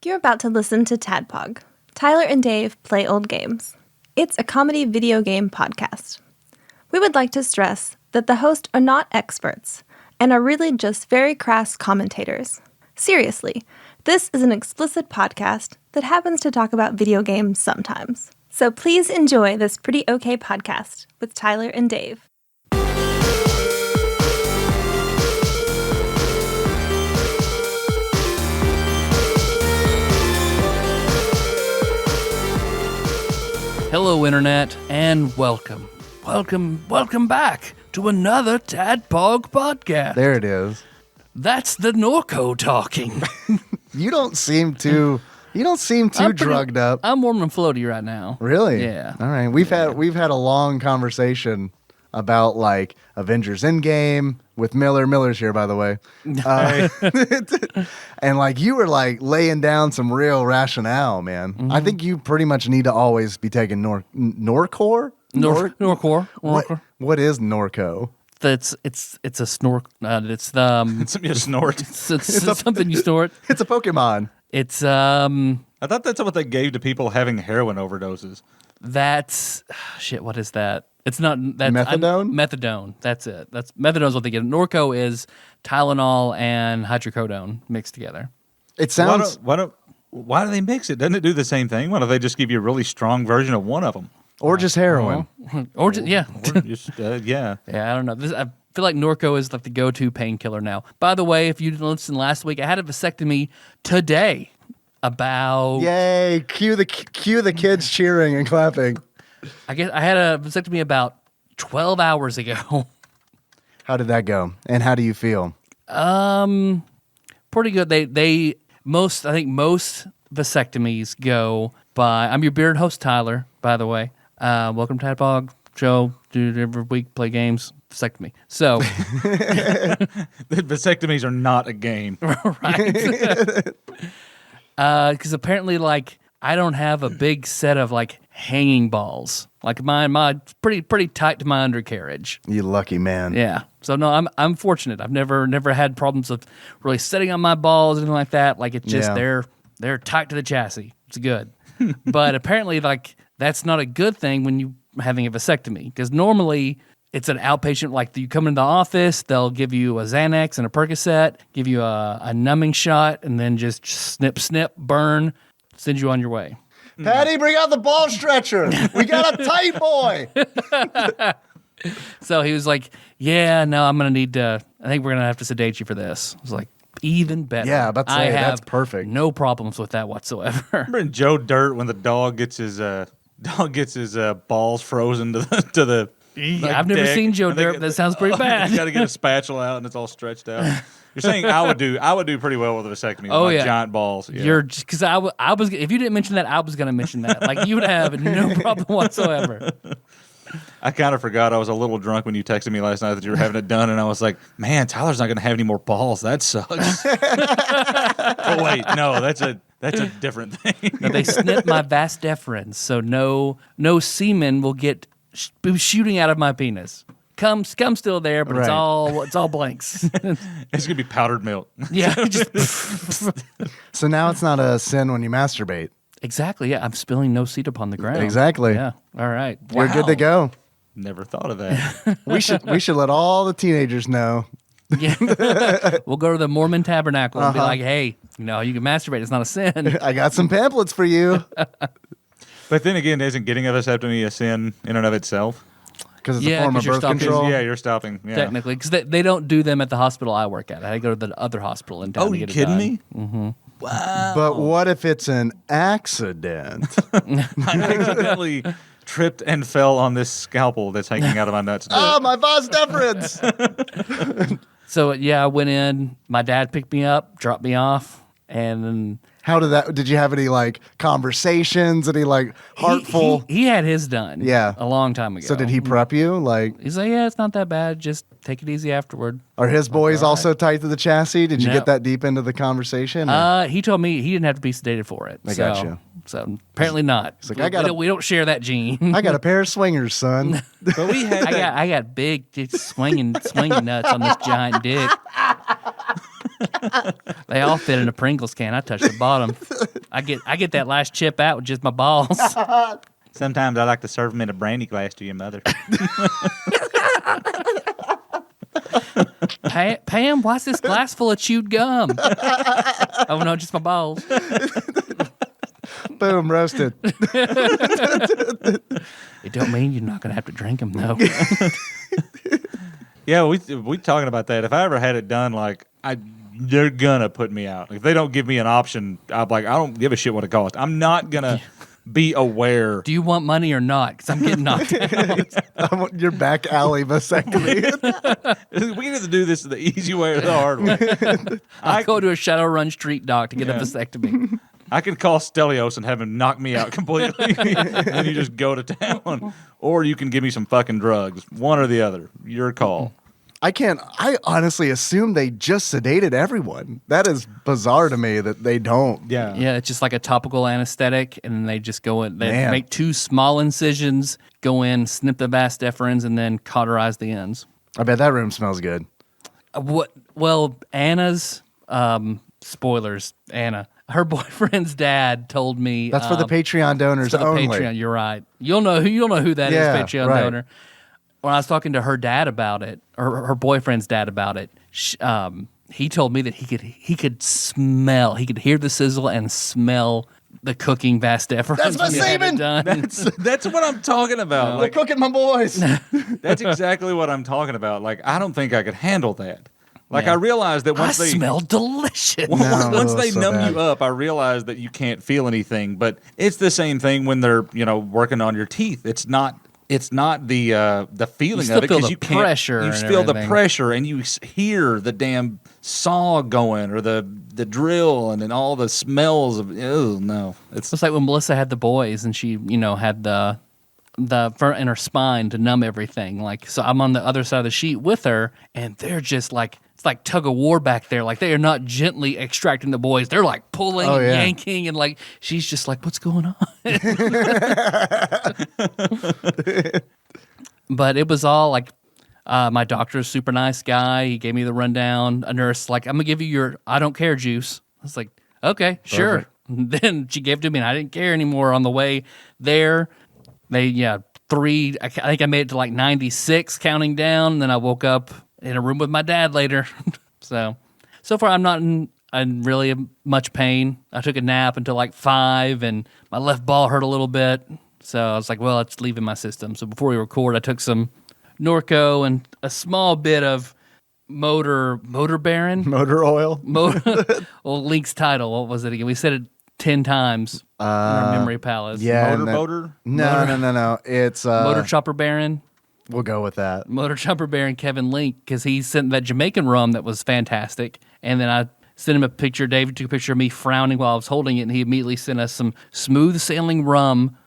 You're about to listen to TADPOG. Tyler and Dave play old games. It's a comedy video game podcast. We would like to stress that the hosts are not experts and are really just very crass commentators. Seriously, this is an explicit podcast that happens to talk about video games sometimes. So please enjoy this pretty okay podcast with Tyler and Dave. Hello, Internet, and welcome back to another TADPOG podcast. There it is. That's the Norco talking. You don't seem too drugged up. I'm warm and floaty right now. Really? Yeah. All right. We've had a long conversation about like Avengers Endgame with Miller. Miller's here, by the way. And like you were like laying down some real rationale, man. Mm-hmm. I think you pretty much need to always be taking Norco. What is Norco? It's a snort. It's something you snort. It's something you snort. It's a Pokemon. It's I thought that's what they gave to people having heroin overdoses. That's shit. What is that? It's not that methadone. Methadone. That's it. That's methadone is what they get. Norco is Tylenol and hydrocodone mixed together. It sounds. Why do they mix it? Doesn't it do the same thing? Why don't they just give you a really strong version of one of them? Or just heroin. Or just, yeah. Or just, yeah. Yeah, I don't know. I feel like Norco is like the go-to painkiller now. By the way, if you didn't listen last week, I had a vasectomy today. Yay! Cue the kids cheering and clapping. I guess I had a vasectomy about 12 hours ago. How did that go? And how do you feel? Pretty good. I think most vasectomies go by. I'm your bearded host, Tyler, by the way. Welcome to TADPOG show. Do every week, play games, vasectomy. So the vasectomies are not a game, right? Because apparently, like, I don't have a big set of like hanging balls. Like my pretty tight to my undercarriage. You lucky man. Yeah. So no, I'm fortunate. I've never had problems of really sitting on my balls or anything like that. Like it's just they're tight to the chassis. It's good. But apparently, like that's not a good thing when you having a vasectomy, because normally it's an outpatient. Like you come into the office, they'll give you a Xanax and a Percocet, give you a numbing shot, and then just snip, burn, send you on your way. Patty, bring out the ball stretcher. We got a tight boy. So he was like, yeah, no, I'm going to need to, I think we're going to have to sedate you for this. I was like, even better. Yeah, about to say, that's perfect. No problems with that whatsoever. Remember in Joe Dirt when the dog gets his balls frozen to the like I've never deck, seen Joe Dirt. That sounds pretty bad. You got to get a spatula out and it's all stretched out. You're saying I would do pretty well with a vasectomy with my giant balls. Yeah. You're because I was if you didn't mention that, I was going to mention that. Like you would have no problem whatsoever. I kind of forgot I was a little drunk when you texted me last night that you were having it done, and I was like, man, Tyler's not going to have any more balls. That sucks. Oh wait, no, that's a different thing. No, they snip my vas deferens, so no semen will get shooting out of my penis. Cum still there, but right. it's all blanks. It's gonna be powdered milk. Yeah. So now it's not a sin when you masturbate. Exactly. Yeah, I'm spilling no seed upon the ground. Exactly. Yeah. All right. You're good to go. Never thought of that. We should let all the teenagers know. Yeah. We'll go to the Mormon Tabernacle and be like, hey, you can masturbate. It's not a sin. I got some pamphlets for you. But then again, isn't getting a vasectomy a sin in and of itself? Because it's a form of birth control. Yeah, you're stopping. Yeah. Technically, because they don't do them at the hospital I work at. I had to go to the other hospital in town. Oh, to you get kidding it done. me? Mm-hmm. Wow. But what if it's an accident? I accidentally tripped and fell on this scalpel that's hanging out of my nuts. Oh, my vas deferens. So, yeah, I went in. My dad picked me up, dropped me off, and then... How did you have any like conversations, any like heartful? He had his done. Yeah. A long time ago. So did he prep you? Like he's like, yeah, it's not that bad. Just take it easy afterward. Are his boys also tight to the chassis? Did you No. get that deep into the conversation? He told me he didn't have to be sedated for it. I got you. So apparently not. It's like, we don't share that gene. I got a pair of swingers, son. But we had I got big just swinging nuts on this giant dick. They all fit in a Pringles can. I touch the bottom. I get that last chip out with just my balls. Sometimes I like to serve them in a brandy glass to your mother. Pam, why's this glass full of chewed gum? Oh no, just my balls. Boom, roasted. It don't mean you're not gonna have to drink them though. Yeah, we talking about that. If I ever had it done, like they're gonna put me out. If they don't give me an option, I'm like, I don't give a shit what it costs. I'm not gonna be aware. Do you want money or not? Because I'm getting knocked out. I want your back alley vasectomy. We need to do this the easy way or the hard way. I go to a Shadowrun street doc to get a vasectomy. I can call Stelios and have him knock me out completely, and you just go to town. Or you can give me some fucking drugs. One or the other. Your call. I honestly assume they just sedated everyone. That is bizarre to me that they don't. Yeah. Yeah, it's just like a topical anesthetic, and then they just go in. They make 2 small incisions, go in, snip the vas deferens, and then cauterize the ends. I bet that room smells good. What? Well, Anna's spoilers. Anna, her boyfriend's dad told me That's for the Patreon donors for the only. Patreon. You're right. You'll know who that is. Patreon right. donor. When I was talking to her dad about it, or her boyfriend's dad about it, he told me that he could smell, he could hear the sizzle and smell the cooking vas deferens. That's my when you have it semen! done. That's what I'm talking about. They're cooking my boys. That's exactly what I'm talking about. Like, I don't think I could handle that. Like, I realized that once I they smell delicious. once they so numb bad. you up, I realized that you can't feel anything. But it's the same thing when they're working on your teeth. It's not the feeling still of it feel because the you can't. pressure You and feel the everything. pressure and you hear the damn saw going or the drill and then all the smells of. Oh no! It's like when Melissa had the boys and she, had the in her spine to numb everything. Like, so I'm on the other side of the sheet with her, and they're just like, it's like tug of war back there. Like, they are not gently extracting the boys. They're like pulling and yanking, and like she's just like, what's going on? But it was all like, my doctor's a super nice guy. He gave me the rundown. A nurse like, I'm gonna give you your I don't care juice. I was like, okay, sure. Then she gave it to me, and I didn't care anymore. On the way there, I think I made it to like 96 counting down. Then I woke up in a room with my dad later. So far I'm not in really much pain. I took a nap until like 5 and my left ball hurt a little bit. So I was like, well, it's leaving my system. So before we record, I took some Norco and a small bit of motor baron. Motor oil. Well, Link's title, what was it again? We said it 10 times in our memory palace. Yeah. motor. No. It's Motor Chopper Baron. We'll go with that. Motor Chopper Baron Kevin Link, because he sent that Jamaican rum that was fantastic. And then I sent him a picture. David took a picture of me frowning while I was holding it, and he immediately sent us some smooth sailing rum,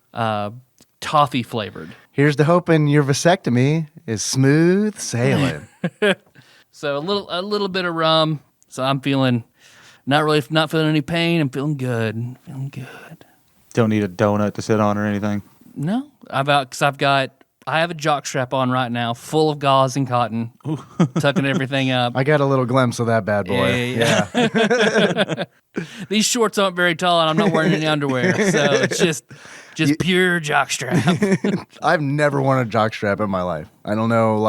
toffee flavored. Here's to hoping your vasectomy is smooth sailing. So a little bit of rum. So I'm feeling not feeling any pain. I'm feeling good. Don't need a donut to sit on or anything. No, I have a jock strap on right now, full of gauze and cotton, tucking everything up. I got a little glimpse of that bad boy. Yeah. These shorts aren't very tall, and I'm not wearing any underwear, so it's just pure jock strap. I've never worn a jock strap in my life. I don't know,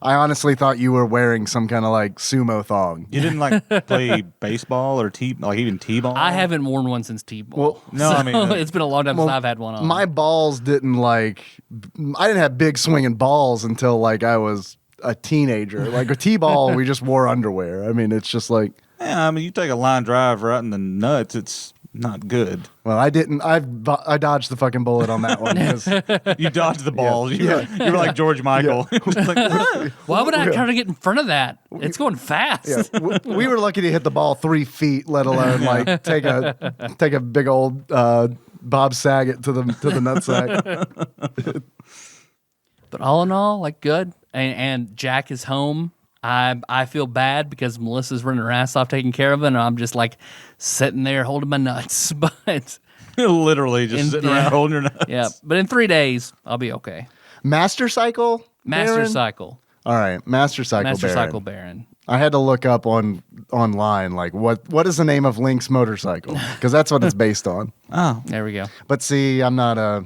I honestly thought you were wearing some kind of sumo thong. You didn't play baseball or even t-ball? I haven't worn one since T-ball. Well, no, I mean it's been a long time since I've had one on. My balls didn't I didn't have big swinging balls until I was a teenager. A t-ball, we just wore underwear. I mean, it's just yeah, I mean, you take a line drive right in the nuts, it's not good. Well, I didn't. I dodged the fucking bullet on that one. You dodged the balls. You were like George Michael. Why would I try to get in front of that? It's going fast. Yeah, we were lucky to hit the ball 3 feet, let alone take a big old Bob Saget to the nutsack. But all in all, good. And Jack is home. I feel bad because Melissa's running her ass off taking care of it, and I'm just sitting there holding my nuts. But literally just sitting around holding your nuts. Yeah, but in 3 days, I'll be okay. Master Cycle? Master Baron? Cycle. All right, Master Cycle Master Baron. Cycle Baron. I had to look up online, like, what is the name of Link's motorcycle? Because that's what it's based on. Oh. There we go. But see, I never,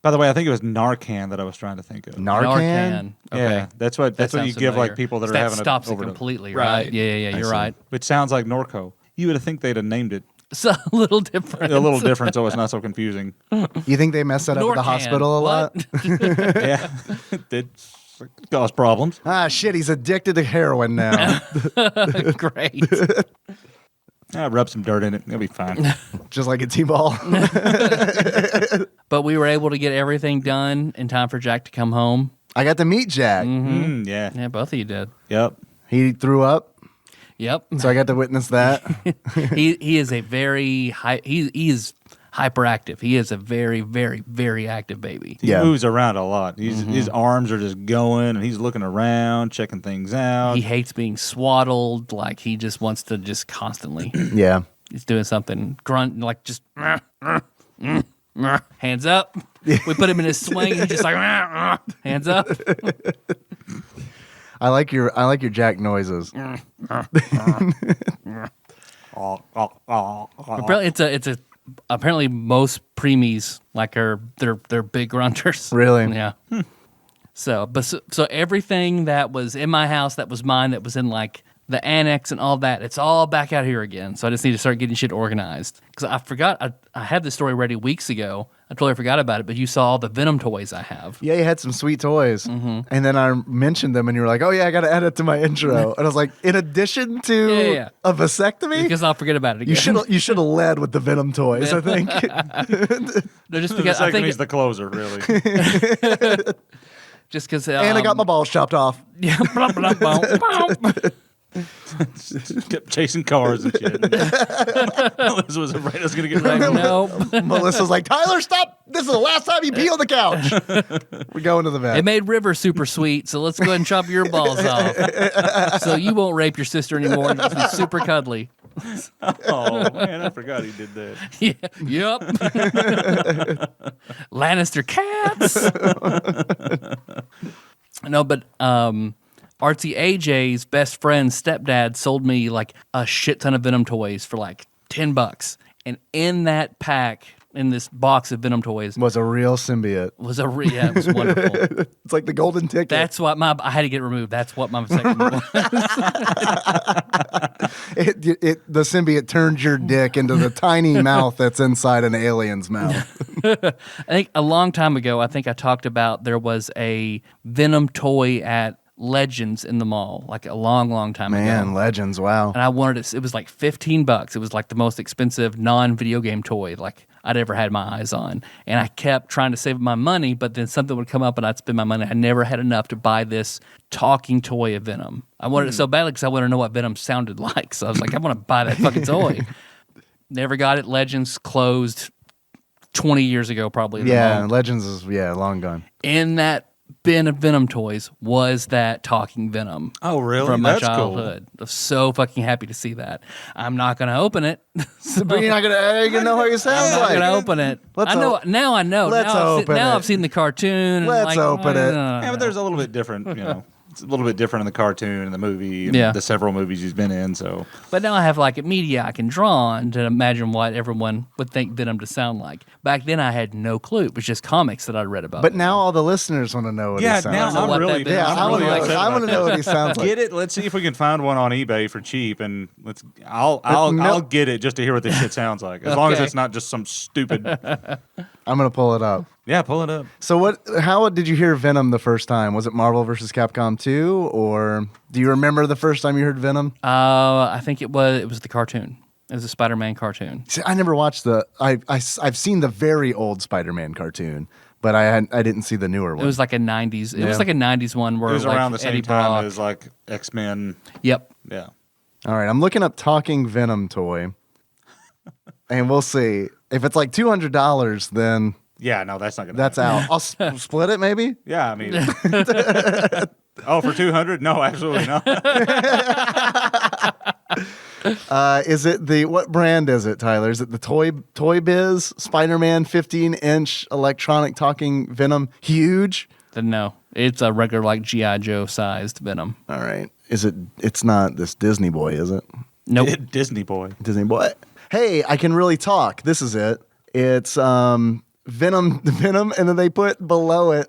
By the way, I think it was Narcan that I was trying to think of. Narcan? Okay. Yeah, that's what you sounds give like familiar. people that are that having stops a it overdose. completely, right? Yeah, you're right. Which sounds like Norco. You would have think they'd have named it It's a little different. a little different, so it's not so confusing. You think they mess that up at the Norcan. hospital a lot? Yeah, it did cause problems. Ah, shit, he's addicted to heroin now. Great. Rub some dirt in it; it'll be fine. Just like a T-ball. But we were able to get everything done in time for Jack to come home. I got to meet Jack. Yeah. Yeah, both of you did. Yep. He threw up, Yep. so I got to witness that. He is a very he is hyperactive. He is a very, very, very active baby. He moves around a lot. His arms are just going, and he's looking around, checking things out. He hates being swaddled. Like he just wants to just constantly. Yeah. He's doing something grunt like just hands up. We put him in his swing. He's just like hands up. I like your Jack noises. Apparently most preemies like they're big grunters. Really? Yeah. So everything that was in my house, that was mine, that was in like the annex and all that, it's all back out here again. So I just need to start getting shit organized. Because I forgot, I had this story ready weeks ago. I totally forgot about it, but you saw all the Venom toys I have. Yeah, you had some sweet toys. And then I mentioned them, and you were like, oh, yeah, I got to add it to my intro. And I was like, in addition to a vasectomy? Because I'll forget about it again. You should have led with the Venom toys, I think. No, just because I think he's the closer, really. just because. And I got my balls chopped off. Yeah. Kept chasing cars and shit. Melissa was afraid I was going to get wrecked. Nope. Melissa's like, Tyler, stop. This is the last time you pee on the couch. We're going to the vet. It made River super sweet, so let's go ahead and chop your balls off. So you won't rape your sister anymore and just be super cuddly. Oh, man, I forgot he did that. Yeah. Yep. Lannister cats. No, but Artsy AJ's best friend's stepdad sold me like a shit ton of Venom toys for like $10. And in that pack, in this box of Venom toys, was a real symbiote. It was wonderful. It's like the golden ticket. That's what I had to get it removed. That's what my vasectomy was. The symbiote turned your dick into the tiny mouth that's inside an alien's mouth. I think a long time ago, I talked about there was a Venom toy at Legends in the mall, like a long, long time ago. Man, Legends, wow. And I wanted it. It was like $15. It was like the most expensive non-video game toy like I'd ever had my eyes on. And I kept trying to save my money, but then something would come up and I'd spend my money. I never had enough to buy this talking toy of Venom. I wanted it so badly because I wanted to know what Venom sounded like. So I was like, I want to buy that fucking toy. Never got it. Legends closed 20 years ago, probably. Yeah, Legends is long gone. In that bin of Venom toys was that talking Venom. Oh, really? From my That's cool. I'm so fucking happy to see that. I'm not going to open it. But you're not going to know what it sounds like. I'm not going to open it. Now I know. Let's open it. Now I've seen the cartoon. Let's open it. Yeah, but there's a little bit different, It's a little bit different in the cartoon and the movie and the several movies he's been in. So, but now I have like a media I can draw on to imagine what everyone would think Venom to sound like. Back then I had no clue. It was just comics that I read about. But now all the listeners want to know what he sounds like. Yeah, now I'm really I want to know what he sounds like. Get it? Let's see if we can find one on eBay for cheap, and I'll get it just to hear what this shit sounds like. As long as it's not just some stupid. I'm gonna pull it up. Yeah, pull it up. So how did you hear Venom the first time? Was it Marvel vs. Capcom 2, or do you remember the first time you heard Venom? I think it was the cartoon. It was a Spider-Man cartoon. See, I never watched I've seen the very old Spider-Man cartoon, but I didn't see the newer one. It was like a 90s. It was like a 90s one where it was like around the same Eddie time Brock. as like X-Men. Yep. Yeah. All right, I'm looking up talking Venom toy, and we'll see if it's like $200. Then yeah, no, that's not gonna. That's happen. out. I'll split it maybe. Yeah, I mean. Oh, for $200? No, absolutely not. Is it what brand is it, Tyler? Is it the Toy Biz Spider-Man 15-inch electronic talking Venom? Huge? No, it's a regular like G.I. Joe sized Venom. All right. Is it? It's not this Disney boy, is it? Nope. Disney boy. Disney boy. Hey, I can really talk. This is it. It's Venom, and then they put below it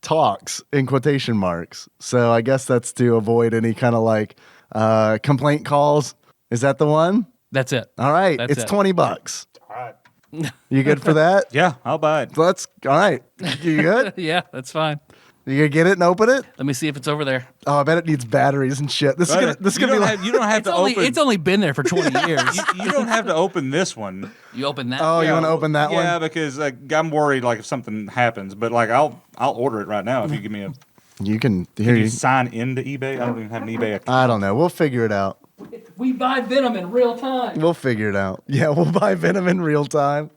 talks in quotation marks. So I guess that's to avoid any kind of like complaint calls. Is that the one? That's it. All right. That's it's it. $20. All right. You good for that? Yeah, I'll buy it. All right. You good? Yeah, that's fine. You gonna get it and open it? Let me see if it's over there. Oh, I bet it needs batteries and shit. This is gonna be like, you don't have to open. It's only been there for 20 years. You don't have to open this one. You open that? oh, you want to open that one? Yeah, because I'm worried like if something happens. But like I'll order it right now if you give me a. You can Can hear you you. sign into eBay? I don't even have an eBay account. I don't know. We'll figure it out. We buy Venom in real time. We'll figure it out. Yeah, we'll buy Venom in real time.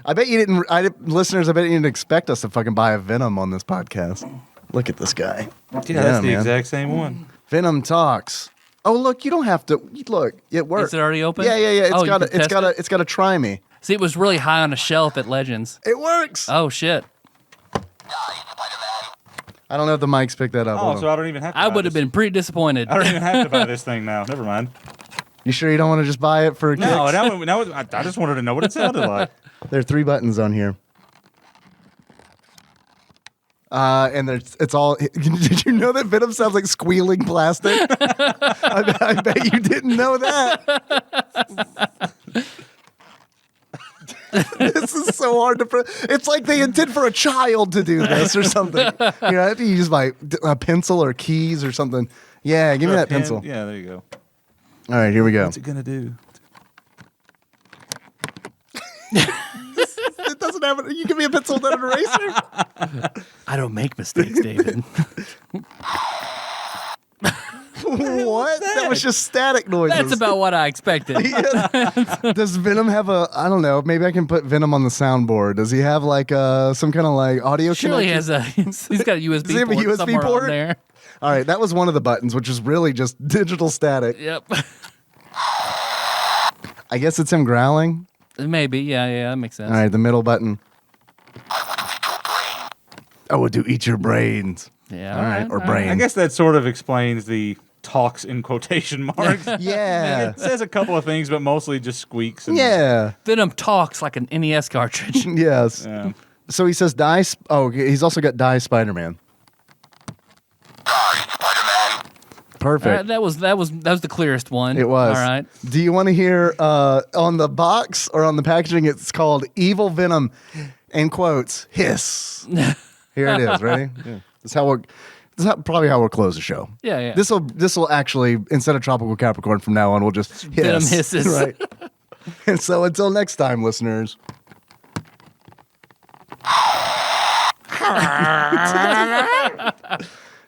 I bet you didn't, listeners, I bet you didn't expect us to fucking buy a Venom on this podcast. Look at this guy. Yeah, that's the exact same one. Venom talks. Oh, look, you don't have to. Look, it works. Is it already open? Yeah. Oh, It's got to try me. See, it was really high on a shelf at Legends. It works. Oh, shit. I don't know if the mics picked that up. Oh, so I don't even have to. I would have been pretty disappointed. I don't even have to buy this thing now. Never mind. You sure you don't want to just buy it for No, kicks? I just wanted to know what it sounded like. There are 3 buttons on here. And it's all. Did you know that Venom sounds like squealing plastic? I bet you didn't know that. This is so hard to. It's like they intend for a child to do this or something. You know, if you use a pencil or keys or something. Yeah, give me that pencil. Yeah, there you go. All right, here we go. What's it gonna do? It doesn't have. You give me a pencil, not an eraser. I don't make mistakes, David. What? That was just static noises. That's about what I expected. Does Venom have a? I don't know. Maybe I can put Venom on the soundboard. Does he have like some kind of like audio Surely connection? he's got a USB Does he have a port USB somewhere port? on there. All right, that was one of the buttons, which is really just digital static. Yep. I guess it's him growling. Maybe. Yeah, that makes sense. All right, the middle button. Oh, we'll do eat your brains. Yeah. All right, or all brain. I guess that sort of explains the talks in quotation marks. Yeah. It says a couple of things, but mostly just squeaks. And, Yeah. Venom talks like an NES cartridge. Yes. Yeah. So he says die. He's also got die Spider-Man. Perfect. That was the clearest one. It was. All right. Do you want to hear on the box or on the packaging? It's called Evil Venom, in quotes, hiss. Here it is. Ready? Yeah. This is probably how we'll close the show. Yeah. This will actually, instead of Tropical Capricorn from now on, we'll just hiss. Venom hisses. Right. And so until next time, listeners.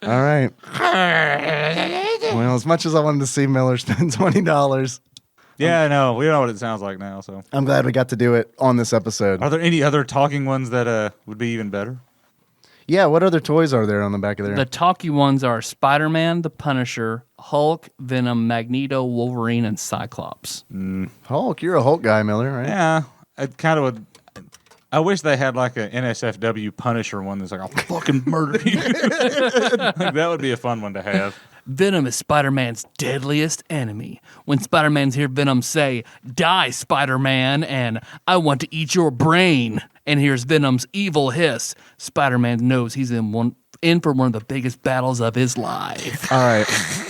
All right. Well, as much as I wanted to see Miller spend $20, Yeah, I know. We know what it sounds like now. So, I'm glad we got to do it on this episode. are there any other talking ones that would be even better? Yeah, what other toys are there on the back of there? The talky ones are Spider-Man, the Punisher, Hulk, Venom, Magneto, Wolverine, and Cyclops. Hulk, you're a Hulk guy, Miller, right? Yeah, it kind of would. I wish they had like an NSFW Punisher one that's like, I'll fucking murder you. Like, that would be a fun one to have. Venom is Spider-Man's deadliest enemy. When Spider-Man's hear Venom say, "Die, Spider-Man," and "I want to eat your brain," and hears Venom's evil hiss, Spider-Man knows he's in for one of the biggest battles of his life. All right.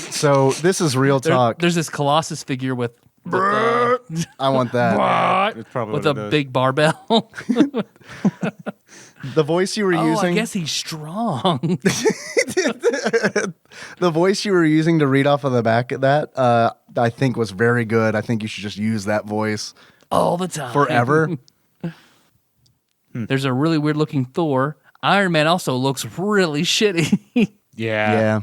So this is real talk. There's this Colossus figure with I want that. It's probably with what a it does. big barbell. The voice you were Oh, using. I guess he's strong. The voice you were using to read off of the back of that, I think was very good. I think you should just use that voice All the time. forever. There's a really weird looking Thor. Iron Man also looks really shitty. Yeah.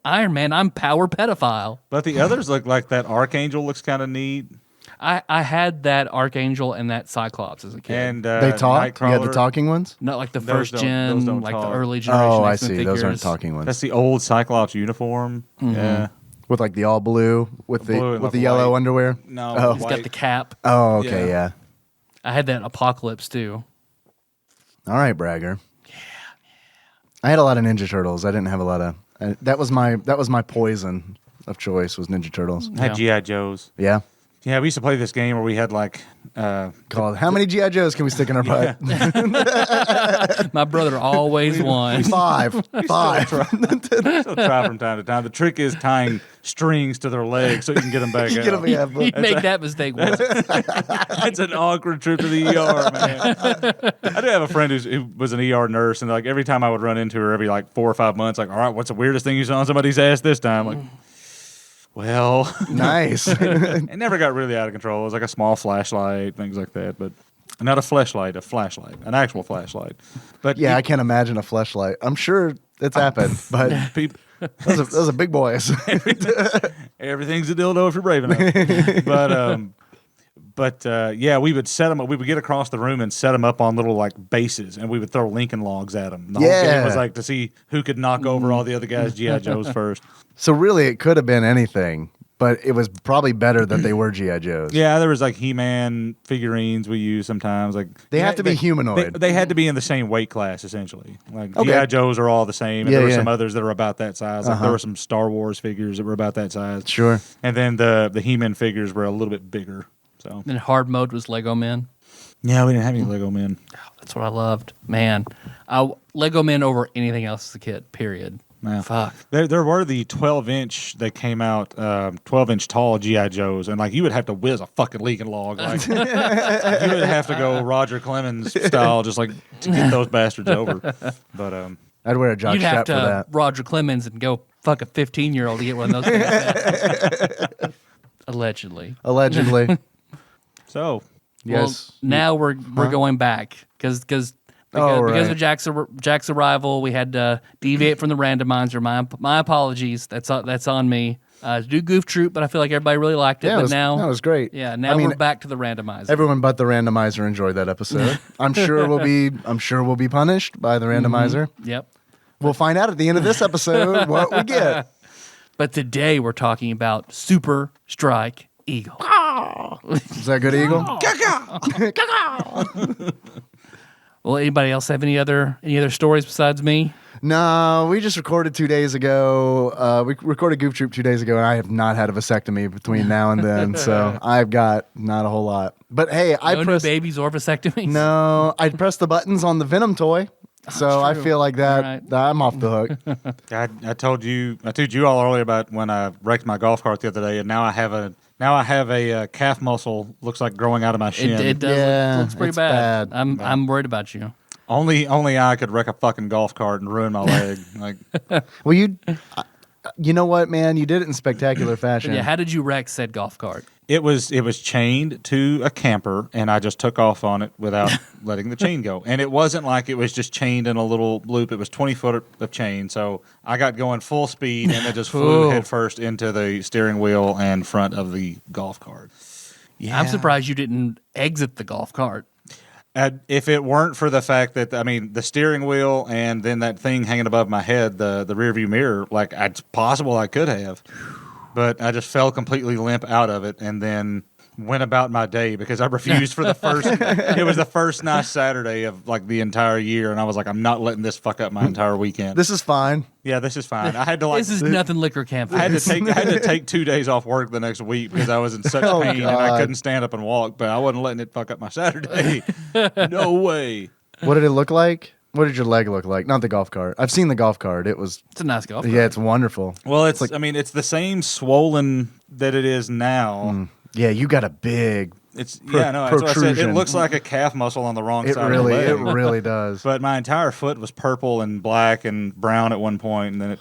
Iron Man, I'm power pedophile. But the others look like that Archangel looks kind of neat. I had that Archangel and that Cyclops as a kid. And They talk. You had the Nightcrawler. talking ones. Not like the Those first those gen, don't like talk. the early generation. Oh, I X-Men see. Figures. Those aren't talking ones. That's the old Cyclops uniform. Yeah. With like the all blue with Blue and with like the yellow white. underwear. No, Oh. He's white. got the cap. Oh, okay, yeah. I had that Apocalypse too. All right, bragger. Yeah. I had a lot of Ninja Turtles. I didn't have a lot of That was my poison of choice was Ninja Turtles. I had G.I. Joes. Yeah. Yeah, we used to play this game where we had like Called How many G.I. Joes can we stick in our butt? My brother always won. Five. Still try from time to time. The trick is tying strings to their legs so you can get them back out. Get 'em, yeah, You make that mistake once. It's an awkward trip to the ER, man. I do have a friend who was an ER nurse, and like every time I would run into her, every like 4 or 5 months, like, all right, what's the weirdest thing you saw on somebody's ass this time? Like, well, Nice. it never got really out of control. It was like a small flashlight, things like that, but not a flashlight, an actual flashlight. But Yeah, I can't imagine a fleshlight. I'm sure it's happened, but people, those are big boys. everything's a dildo if you're brave enough. But yeah, we would set them up. We would get across the room and set them up on little like bases, and we would throw Lincoln logs at them. The whole game was like to see who could knock over all the other guys' G.I. Joes first. So really, it could have been anything, but it was probably better that they were G.I. Joes. Yeah, there was like He-Man figurines we use sometimes. Like They have to be humanoid. They had to be in the same weight class essentially. Like Okay. G.I. Joes are all the same, and Yeah, there were yeah. some others that are about that size. Like there were some Star Wars figures that were about that size. Sure. And then the He-Man figures were a little bit bigger. So And hard mode was Lego Men. yeah, we didn't have any Lego men. That's what I loved. Man, Lego Men over anything else as a kid, period. Yeah. Fuck. There were the 12-inch that came out, 12-inch tall G.I. Joes, and like you would have to whiz a fucking Lincoln log. Like you would have to go Roger Clemens style, just like to get those bastards over. But I'd wear a jock You'd have strap to for that. Roger Clemens and go fuck a 15-year-old to get one of those things. Allegedly. Allegedly. so Yes. Well, now we're going back because right. of Jack's arrival, we had to deviate from the randomizer. My apologies. That's on me. Do Goof Troop, but I feel like everybody really liked it. Yeah, but now that was great. Yeah, now I mean, we're back to the randomizer. Everyone but the randomizer enjoyed that episode. I'm sure we'll be punished by the randomizer. Yep. We'll find out at the end of this episode what we get. But today we're talking about Super Strike Eagle. Is that good, Eagle? Well, anybody else have any other stories besides me? No, we just recorded 2 days ago. We recorded Goof Troop 2 days ago, and I have not had a vasectomy between now and then, so I've got not a whole lot. But hey, No new babies or vasectomies? No, I pressed the buttons on the Venom toy, so I feel like that I'm off the hook. I told you all earlier about when I wrecked my golf cart the other day, and now I have a calf muscle looks like growing out of my shin. It does. Yeah, Looks pretty it's bad. bad. I'm worried about you. Only I could wreck a fucking golf cart and ruin my leg. Like Well, you know what, man? You did it in spectacular fashion. Yeah, how did you wreck said golf cart? it was chained to a camper, and I just took off on it without letting the chain go. And it wasn't like it was just chained in a little loop. It was 20 foot of chain. So I got going full speed, and it just flew head first into the steering wheel and front of the golf cart. Yeah. I'm surprised you didn't exit the golf cart. If it weren't for the fact that, I mean, the steering wheel and then that thing hanging above my head, the rear view mirror, like it's possible I could have, but I just fell completely limp out of it and then went about my day because I refused for the first, it was the first nice Saturday of like the entire year. And I was like, I'm not letting this fuck up my entire weekend. This is fine. Yeah, this is fine. I had to like, This is nothing liquor camp. I had to take 2 days off work the next week because I was in such pain and I couldn't stand up and walk, but I wasn't letting it fuck up my Saturday. No way. What did it look like? What did your leg look like? Not the golf cart. I've seen the golf cart. It's a nice golf cart. Yeah, it's wonderful. Well, it's like, I mean, it's the same swollen that it is now. Yeah, you got a big. It's that's what I said. It protrusion. looks like a calf muscle on the wrong It side really, of the it leg. really does. But my entire foot was purple and black and brown at one point, and then it,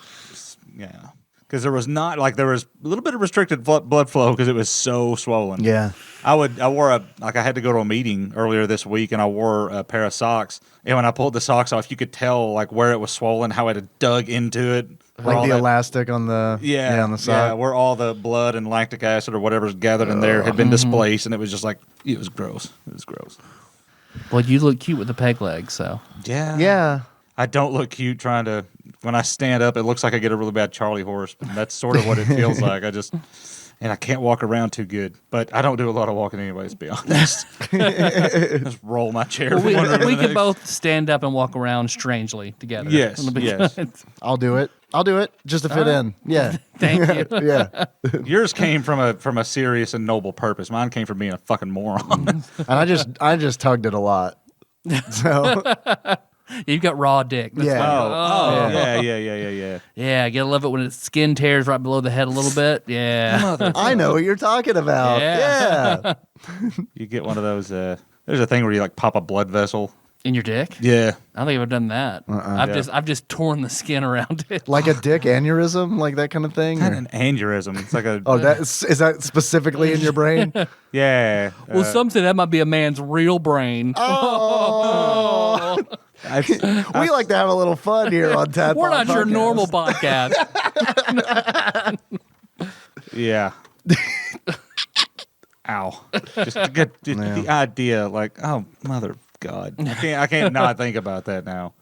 because there was not like there was a little bit of restricted blood flow because it was so swollen. Yeah. I had to go to a meeting earlier this week, and I wore a pair of socks. And when I pulled the socks off, you could tell like where it was swollen, how it had dug into it. Like the elastic on the on the side. where all the blood and lactic acid or whatever's gathered in there had been displaced, and it was just like it was gross. It was gross. Well, you look cute with the peg leg, so. Yeah. Yeah. I don't look cute trying to. When I stand up, it looks like I get a really bad Charlie horse. But that's sort of what it feels like. and I can't walk around too good. But I don't do a lot of walking anyways, to be honest. Just roll my chair. We from one room to the can next. both stand up and walk around strangely together. Yes, It'll be yes. good. I'll do it just to fit in. Yeah. Thank you. Yeah. Yours came from a serious and noble purpose. Mine came from being a fucking moron. And I just tugged it a lot. So You've got raw dick. That's Yeah. fine. Yeah. Yeah, you gotta love it when its skin tears right below the head a little bit. Yeah. I know what you're talking about. Yeah. Yeah. You get one of those. There's a thing where you like pop a blood vessel. In your dick? Yeah. I don't think I've done that. I've just torn the skin around it. Like a dick aneurysm, like that kind of thing. Kind or- of an aneurysm. It's like a. Oh, is that specifically in your brain? Yeah. Well, some say that might be a man's real brain. Oh. We like to have a little fun here on TADPOG. We're not your Podcast. normal podcast. Yeah. Ow. Just to get the idea, like, oh, mother of God. I can't not think about that now.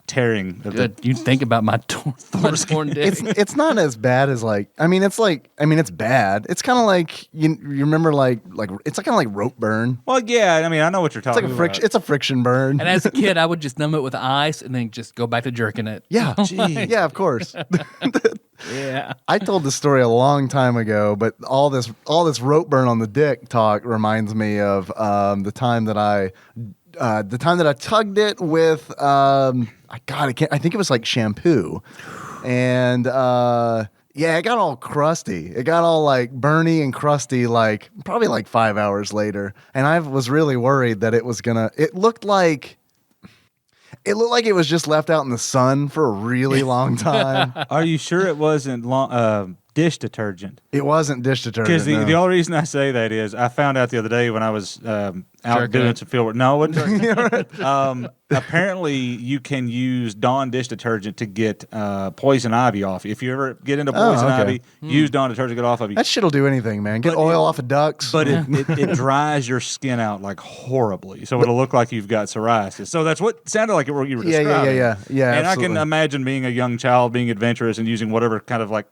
Tearing. Of Good. You think about my torn dick. It's not as bad as it's bad. It's kind of like you remember like it's kind of like rope burn. Well, yeah. I mean, I know what you're It's talking like a about. friction. It's a friction burn. And as a kid, I would just numb it with ice and then just go back to jerking it. Yeah, yeah, of course. Yeah. I told this story a long time ago, but all this rope burn on the dick talk reminds me of the time that I tugged it with I think it was like shampoo, and it got all crusty. It got all like burny and crusty, like probably like 5 hours later, and I was really worried that it was gonna. It looked like it was just left out in the sun for a really long time. Are you sure it wasn't dish detergent? It wasn't dish detergent. Because no. the only reason I say that is I found out the other day when I was out Jerking doing it. some field work. No, it wasn't. Apparently, you can use Dawn dish detergent to get poison ivy off. If you ever get into poison okay. ivy, use Dawn detergent to get off of you. That shit'll do anything, man. Get But oil off of ducks. But it dries your skin out like horribly, so it'll look like you've got psoriasis. So that's what sounded like you were describing. Yeah. And absolutely. I can imagine being a young child, being adventurous, and using whatever kind of like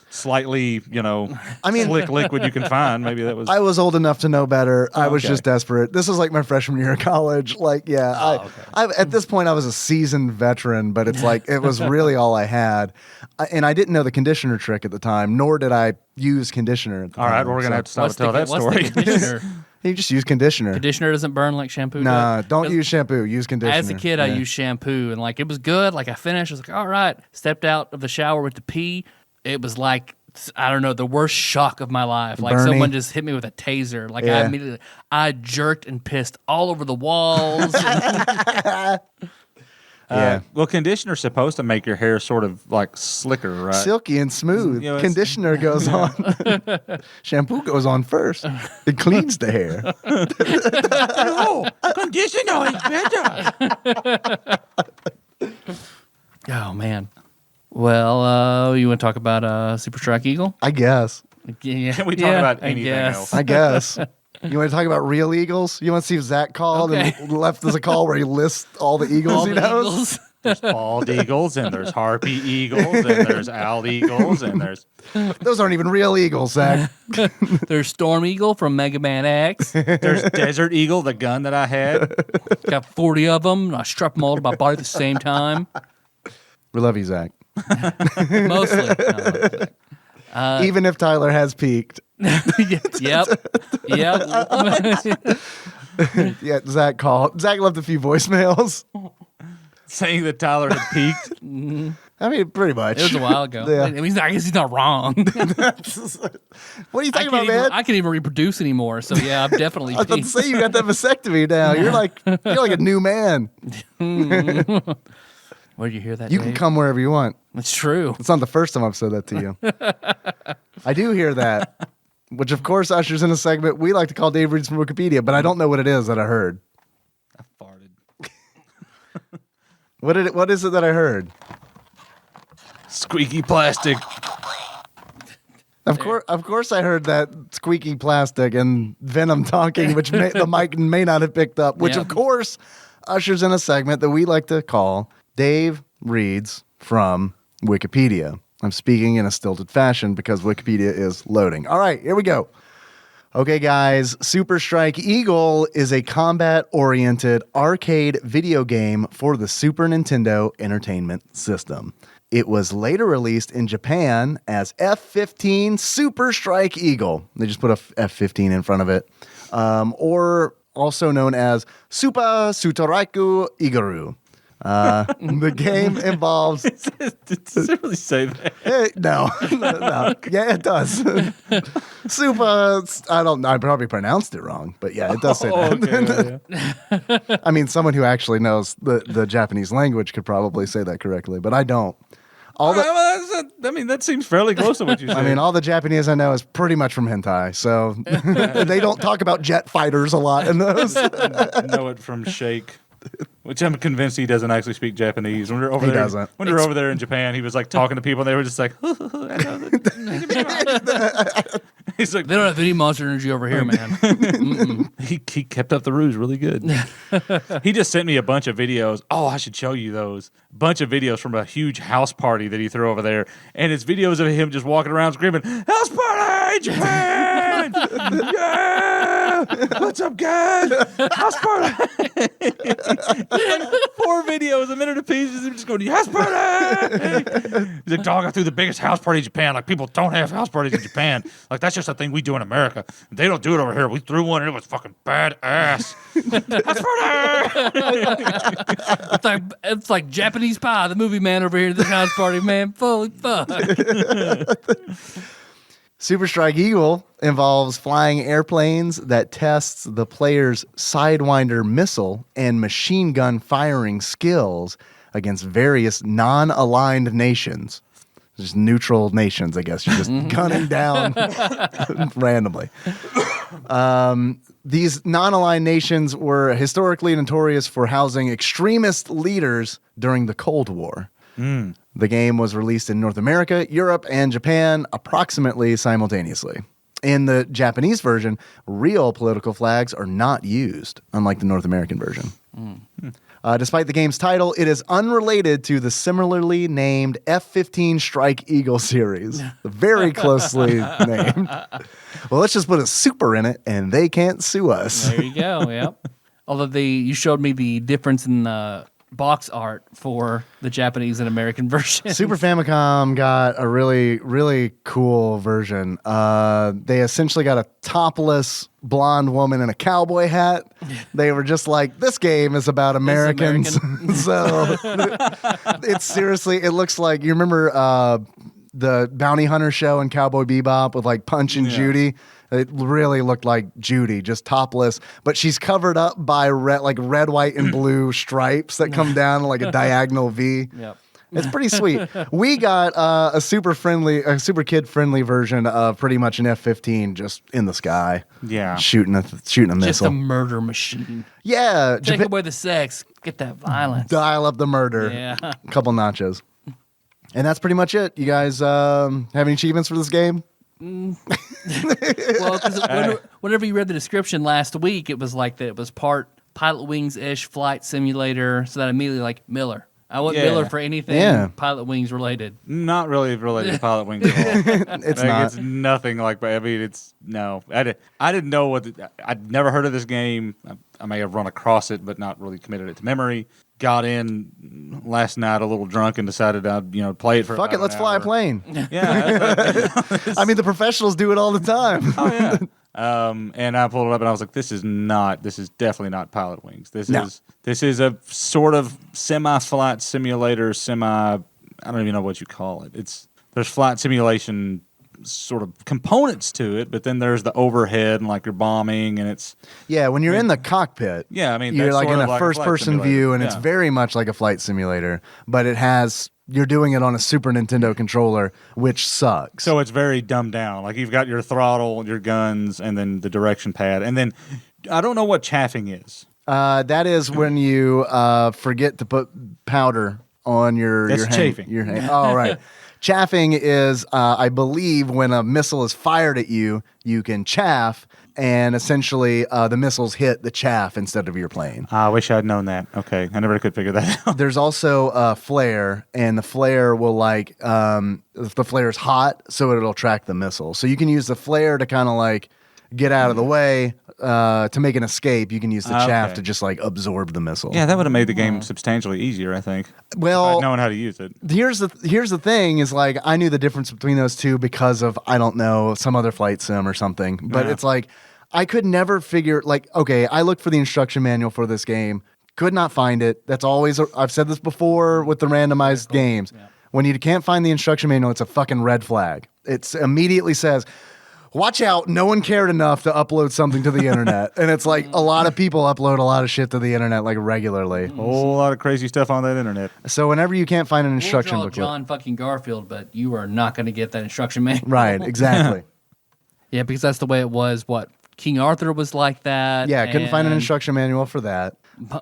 slightly, slick liquid you can find. Maybe that was. I was old enough to know better. I was okay. just desperate. This was like my freshman year of college. Like, yeah, at this point I was a seasoned veteran, but it's like it was really all I had, and I didn't know the conditioner trick at the time, nor did I use conditioner. At the All time, right, we're gonna have to stop and tell that what's story. the conditioner? You just use conditioner. Conditioner doesn't burn like shampoo Nah, does. don't use shampoo. Use conditioner. As a kid, I used shampoo, and like it was good. Like I finished, I was like, all right. Stepped out of the shower with the pee. It was like, I don't know, the worst shock of my life. Like Bernie. someone just hit me with a taser. Like Yeah. I jerked and pissed all over the walls. Yeah. Well, conditioner's supposed to make your hair sort of like slicker, right? Silky and smooth. You know, it's- Conditioner goes on. Shampoo goes on first. It cleans the hair. No, conditioner is better. Oh man. Well, you want to talk about Super Strike Eagle? I guess. Yeah, Can we talk about anything else? I guess. You want to talk about real eagles? You want to see if Zach called and left us a call where he lists all the eagles All he the knows? eagles. There's bald eagles, and there's harpy eagles, and there's owl eagles, and there's Those aren't even real eagles, Zach. There's Storm Eagle from Mega Man X. desert eagle, the gun that I had. Got 40 of them. I strap them all to my body at the same time. We love you, Zach. Mostly. Even if Tyler has peaked. Yep. Yeah, Zach called. Zach left a few voicemails. Saying that Tyler had peaked. I mean, pretty much. It was a while ago. Yeah. I mean, I guess he's not wrong. What are you talking about, man? I can't even reproduce anymore. So yeah, I've definitely I was about to peaked. say you got that vasectomy now. You're like a new man. Where did you hear that? You can Dave? come wherever you want. It's true. It's not the first time I've said that to you. I do hear that, which of course ushers in a segment we like to call Dave Reads from Wikipedia, but I don't know what it is that I heard. I farted. What is it that I heard? Squeaky plastic. Of course, I heard that squeaky plastic and Venom talking, which the mic may not have picked up. Which, Yeah. of course, ushers in a segment that we like to call Dave Reads from Wikipedia. I'm speaking in a stilted fashion because Wikipedia is loading. All right, here we go. Okay, guys, Super Strike Eagle is a combat-oriented arcade video game for the Super Nintendo Entertainment System. It was later released in Japan as F-15 Super Strike Eagle. They just put a F-15 in front of it. Or also known as Super Sutoraiku Igaru. The game involves... Does it really say that? No. Yeah, it does. Super... I probably pronounced it wrong, but yeah, it does say that. Okay, yeah. I mean, someone who actually knows the Japanese language could probably say that correctly, but I don't. That seems fairly close to what you said. I mean, all the Japanese I know is pretty much from hentai, so they don't talk about jet fighters a lot in those. I know it from Shake, which I'm convinced he doesn't actually speak Japanese. When we were over there, doesn't. When we were over there in Japan, he was like talking to people, and they were just like, I know that. He's like, They don't have any monster energy over here, man. he kept up the ruse really good. He just sent me a bunch of videos. Oh, I should show you those. Bunch of videos from a huge house party that he threw over there. And it's videos of him just walking around screaming, "House party, Japan! Yeah! What's up, guys? House party!" 4 videos, a minute apiece, is him just going, "House party!" He's like, "Dog, I threw the biggest house party in Japan. Like, people don't have house parties in Japan. Like, that's just a thing we do in America. They don't do it over here. We threw one and it was fucking badass. House party!" It's like Japanese Pie, the movie man over here at this house party, man. Holy fuck. Super Strike Eagle involves flying airplanes that tests the player's Sidewinder missile and machine gun firing skills against various non-aligned nations. Just neutral nations, I guess. You're just gunning down randomly. These non-aligned nations were historically notorious for housing extremist leaders during the Cold War. The game was released in North America, Europe, and Japan approximately simultaneously. In the Japanese version, real political flags are not used, unlike the North American version. Despite the game's title, it is unrelated to the similarly named F-15 Strike Eagle series. Very closely named. Well, let's just put a super in it, and they can't sue us. There you go, yep. Although you showed me the difference in box art for the Japanese and American version. Super Famicom got a really, really cool version. They essentially got a topless blonde woman in a cowboy hat. They were just like, this game is about Americans. So it's seriously, it looks like, you remember the Bounty Hunter show and Cowboy Bebop with like Punch and Judy? It really looked like Judy, just topless, but she's covered up by red, white, and blue stripes that come down like a diagonal V. Yep. It's pretty sweet. We got a super kid friendly version of pretty much an F-15 just in the sky. Yeah, shooting a missile. Just a murder machine. Yeah, Take away the sex, get that violence. Dial up the murder. Yeah. A couple notches. And that's pretty much it. You guys have any achievements for this game? Well, because whenever you read the description last week, it was like that it was part Pilot Wings-ish flight simulator, so that immediately like Miller. I want Miller for anything Pilot Wings related. not really related to Pilot Wings at all. It's not. It's nothing like. I mean, it's no. I didn't know what. I'd never heard of this game. I may have run across it, but not really committed it to memory. Got in last night a little drunk and decided I'd play it for. Fuck it, let's fly a plane. Yeah. I mean, the professionals do it all the time. Oh yeah. And I pulled it up and I was like, this is definitely not Pilot Wings. This is a sort of semi-flight simulator, I don't even know what you call it. There's flight simulation sort of components to it, but then there's the overhead and like you're bombing and it's... Yeah, when you're in the cockpit, I mean, you're that's like sort in of a like first-person view and it's Yeah. very much like a flight simulator, but you're doing it on a Super Nintendo controller, which sucks. So it's very dumbed down. Like you've got your throttle, your guns, and then the direction pad. And then I don't know what chaffing is. That is when you forget to put powder on your That's hand. chafing. Your hand. Oh, right. Chaffing is, I believe, when a missile is fired at you, you can chaff, and essentially the missiles hit the chaff instead of your plane. I wish I'd known that. Okay, I never could figure that out. There's also a flare, and the flare will if the flare is hot, so it'll track the missile. So you can use the flare to kind of like get out of the way. To make an escape, you can use the chaff to just like absorb the missile. Yeah, that would have made the game substantially easier, I think. Well, knowing how to use it. Here's the thing is like I knew the difference between those two because of I don't know some other flight sim or something. But it's like I could never figure like okay, I looked for the instruction manual for this game, could not find it. That's always I've said this before with the randomized games. Yeah. When you can't find the instruction manual, it's a fucking red flag. It immediately says, watch out, no one cared enough to upload something to the internet. And it's like a lot of people upload a lot of shit to the internet like regularly. A whole lot of crazy stuff on that internet. So whenever you can't find an instruction booklet. John fucking Garfield, but you are not going to get that instruction manual. Right, exactly. Yeah, because that's the way it was. King Arthur was like that. Yeah, I couldn't find an instruction manual for that.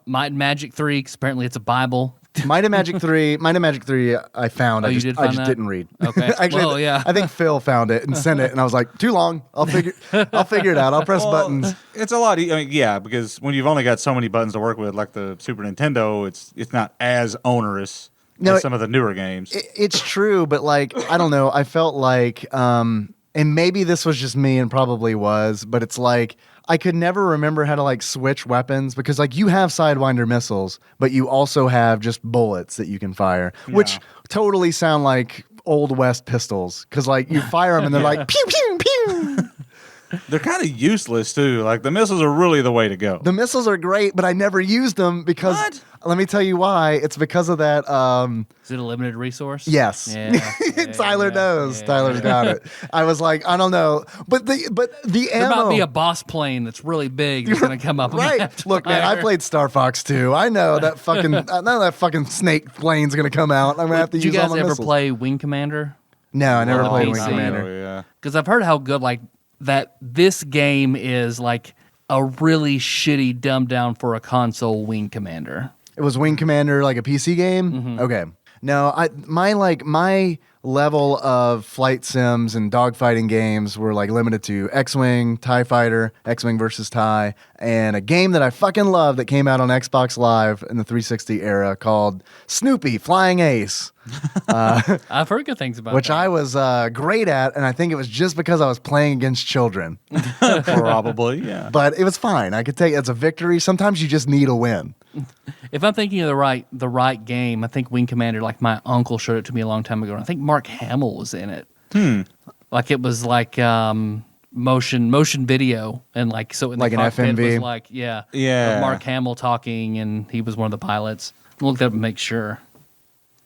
Might and Magic 3, because apparently it's a Bible. Might and Magic 3 I found. Oh, I just didn't read. Okay. Actually, yeah. I think Phil found it and sent it, and I was like, too long. I'll figure it out. I'll press buttons. It's a lot. Yeah, because when you've only got so many buttons to work with, like the Super Nintendo, it's not as onerous as some of the newer games. It's true, but like I don't know. I felt like, and maybe this was just me, and probably was, but it's like. I could never remember how to like switch weapons because like you have Sidewinder missiles, but you also have just bullets that you can fire, which totally sound like Old West pistols because like you fire them and they're like pew pew pew. They're kind of useless too. Like the missiles are really the way to go. The missiles are great, but I never used them because let me tell you why. It's because of that. Is it a limited resource? Yes. Yeah. Tyler knows. Yeah. Tyler's got it. I was like, I don't know, but the there ammo. might be a boss plane that's really big that's going to come up. Right. Look, man, I played Star Fox 2. I know that fucking snake plane's going to come out. I'm going to have to use all my missiles. Did you guys ever play Wing Commander? No, I never played Wing PC. Commander. Oh, yeah. Because I've heard how good like that this game is like a really shitty dumbed down for a console Wing Commander. It was Wing Commander like a PC game? Mm-hmm. Okay. No, my level of flight sims and dogfighting games were like limited to X-Wing, TIE Fighter, X-Wing versus TIE, and a game that I fucking love that came out on Xbox Live in the 360 era called Snoopy Flying Ace. I've heard good things about which that. I was great at, and I think it was just because I was playing against children. Probably, yeah. But it was fine. I could take it as a victory. Sometimes you just need a win. If I'm thinking of the right game, I think Wing Commander, like my uncle showed it to me a long time ago, and I think Mark Hamill was in it. Like it was like motion video, and like so in like the an cockpit FMV. was like Yeah. Mark Hamill talking, and he was one of the pilots. Look that up and make sure.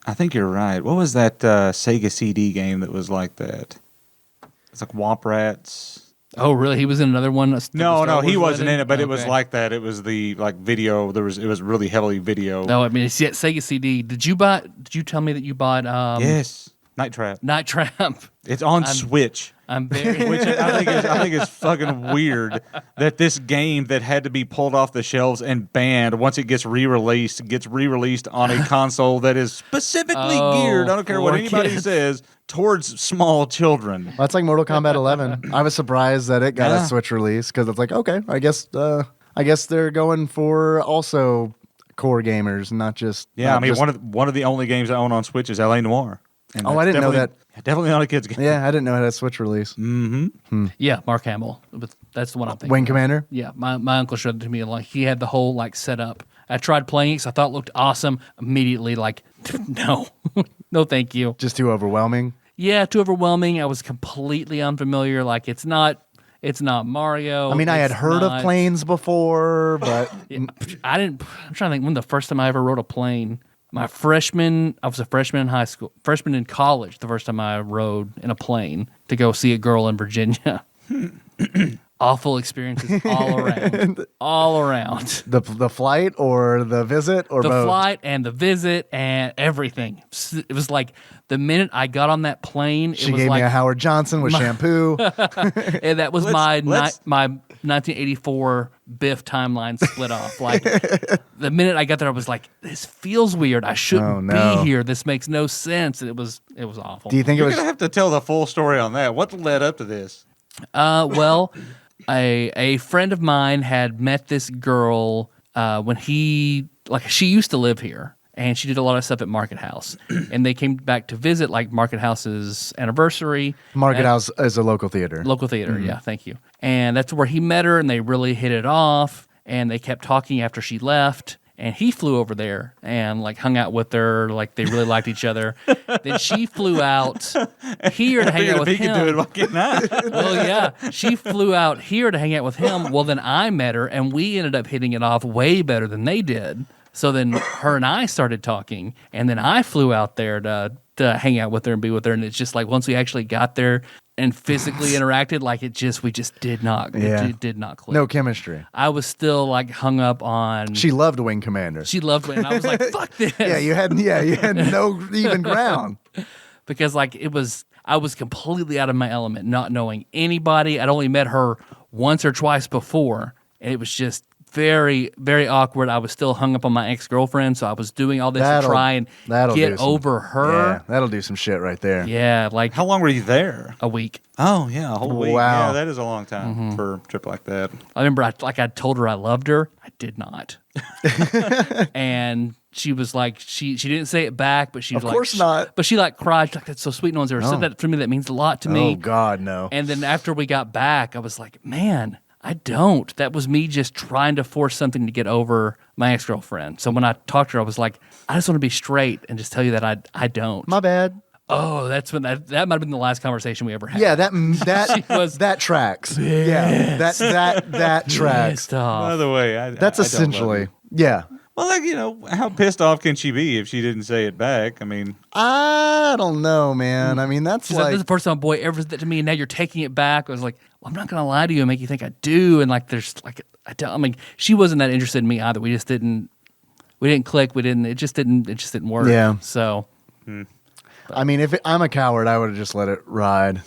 I think you're right. What was that Sega CD game that was like that? It's like Womp Rats. Oh, really? He was in another one? No, he wasn't in it, but it was like that. It was the like video. It was really heavily video. No, I mean it's Sega CD. Did you tell me that you bought? Yes, Night Trap. Night Trap. It's on Switch. I'm very. Which I think is fucking weird that this game that had to be pulled off the shelves and banned once it gets re-released on a console that is specifically geared. I don't care what anybody says towards small children. Well, that's like Mortal Kombat 11. I was surprised that it got a Switch release because it's like, okay, I guess they're going for also core gamers, not just. Yeah, I mean one of the only games I own on Switch is LA Noire. And I didn't know that. Definitely not a kid's game. Yeah, I didn't know it had a Switch release. Yeah, Mark Hamill. But that's the one I'm thinking. Wing Commander? Yeah, my uncle showed it to me. Like he had the whole like setup. I tried playing it because I thought it looked awesome. Immediately, like, no, no, thank you. Just too overwhelming. Yeah, too overwhelming. I was completely unfamiliar. Like it's not Mario. I mean, I had heard of planes before, but I didn't. I'm trying to think when the first time I ever rode a plane. I was a freshman in high school, freshman in college, the first time I rode in a plane to go see a girl in Virginia. Awful experiences all around. All around. The flight or the visit or the both? flight and the visit and everything. It was like the minute I got on that plane, She it was gave like me a Howard Johnson with shampoo. and that was my 1984 Biff timeline split off. Like the minute I got there, I was like, "This feels weird. I shouldn't be here. This makes no sense." And it was awful. Do you think You're it was? gonna have to tell the full story on that. What led up to this? Well, a friend of mine had met this girl when she used to live here. And she did a lot of stuff at Market House. And they came back to visit, like, Market House's anniversary. Market House is a local theater. Local theater, yeah, thank you. And that's where he met her, and they really hit it off. And they kept talking after she left. And he flew over there and, like, hung out with her. Like, they really liked each other. Then she flew out here to hang out with If he him. could do it, why can't I? Well, yeah. She flew out here to hang out with him. Well, then I met her, and we ended up hitting it off way better than they did. So then her and I started talking, and then I flew out there to hang out with her and be with her. And it's just like once we actually got there and physically interacted, like we just did not, it did not click. No chemistry. I was still like hung up on. She loved Wing Commander. She loved it, and I was like, "Fuck this!" you had no even ground. Because like I was completely out of my element, not knowing anybody. I'd only met her once or twice before, and it was just very, very awkward. I was still hung up on my ex-girlfriend, so I was doing all this to try and get over her. Yeah, that'll do some shit right there. Yeah, like How long were you there? a week. Oh yeah, a whole week. Wow. Yeah, that is a long time for a trip like that. I remember I told her I loved her. I did not. And she was like, she didn't say it back, but she was Of like, course not. But she like cried. She's like, "That's so sweet. No one's ever said that to me. That means a lot to me." Oh God, no. And then after we got back, I was like, "Man, I don't." That was me just trying to force something to get over my ex-girlfriend. So when I talked to her, I was like, "I just want to be straight and just tell you that I don't." My bad. Oh, that's when that might have been the last conversation we ever had. Yeah, that tracks. Yeah, that tracks. Pissed off. By the way, That's I don't love essentially it. yeah. Well, like how pissed off can she be if she didn't say it back? I mean, I don't know, man. I mean, that's She's like, like "This is the first time a boy ever said that to me, and now you're taking it back." I was like, "Well, I'm not gonna lie to you and make you think I do." And like, there's like, I mean, she wasn't that interested in me either. We didn't click. It just didn't work. Yeah. So. I mean, I'm a coward, I would have just let it ride.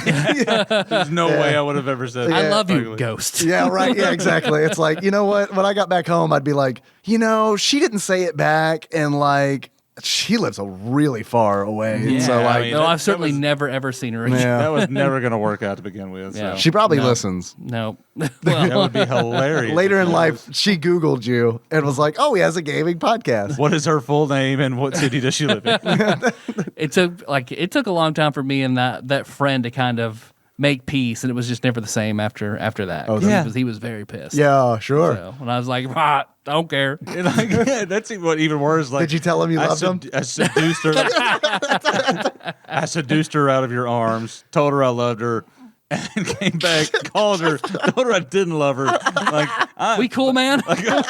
there's no way I would have ever said. I that love you, publicly. ghost. Yeah, right. Yeah, exactly. It's like, you know what? When I got back home, I'd be like, she didn't say it back, and like, she lives really far away. And Yeah, so like, I mean, No, that- I've certainly that was- never ever seen her again. yeah. That was never going to work out to begin with. Yeah. So. She probably No. listens. No. that Well, would be hilarious. Later in life, she Googled you and was like, "Oh, he has a gaming podcast." What is her full name and what city does she live in? it took a long time for me and that friend to kind of make peace, and it was just never the same after that. Oh, He yeah. he was very pissed. Yeah, sure. So when I was like, "I don't care." And that's what even worse. Like, Did you tell him you loved him? I seduced her. I seduced her out of your arms. Told her I loved her, and then came back, called her, told her I didn't love her. Like We cool, man. Can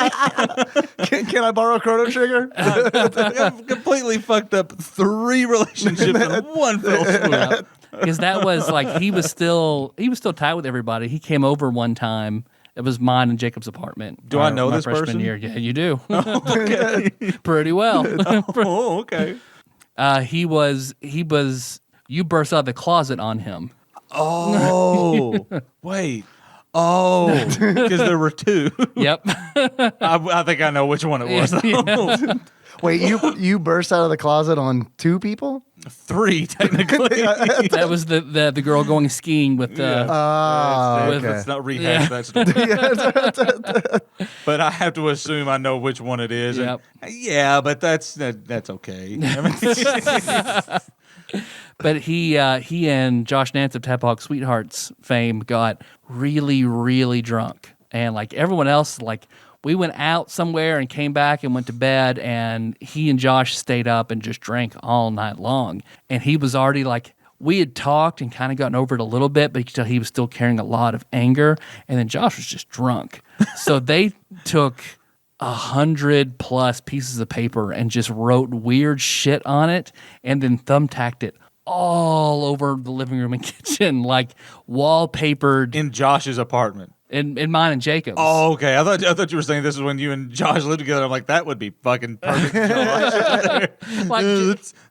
I borrow Chrono Trigger? I've completely fucked up 3 relationships in one fell swoop. Because that was like he was still tight with everybody. He came over one time. It was mine and Jacob's apartment. Do I know my this freshman person? year. Yeah, you do. Pretty well. Oh, okay. He was. You burst out of the closet on him. Oh, wait. Oh, because there were 2. Yep. I think I know which one it was. Wait, you burst out of the closet on 2 people? 3 technically. That was the girl going skiing with the. Yeah. Okay. Let's not rehash that story. But I have to assume I know which one it is. Yep. And, yeah, but that's okay. I mean, But he and Josh Nance of TADPOG Sweethearts fame got really, really drunk. And like everyone else, like we went out somewhere and came back and went to bed, and he and Josh stayed up and just drank all night long. And he was already like, we had talked and kind of gotten over it a little bit, but you could tell he was still carrying a lot of anger. And then Josh was just drunk. So they took 100+ pieces of paper and just wrote weird shit on it and then thumbtacked it all over the living room and kitchen, like wallpapered in Josh's apartment. in mine and Jacob's. Oh, okay. I thought you were saying this is when you and Josh lived together. I'm like, that would be fucking perfect. Like,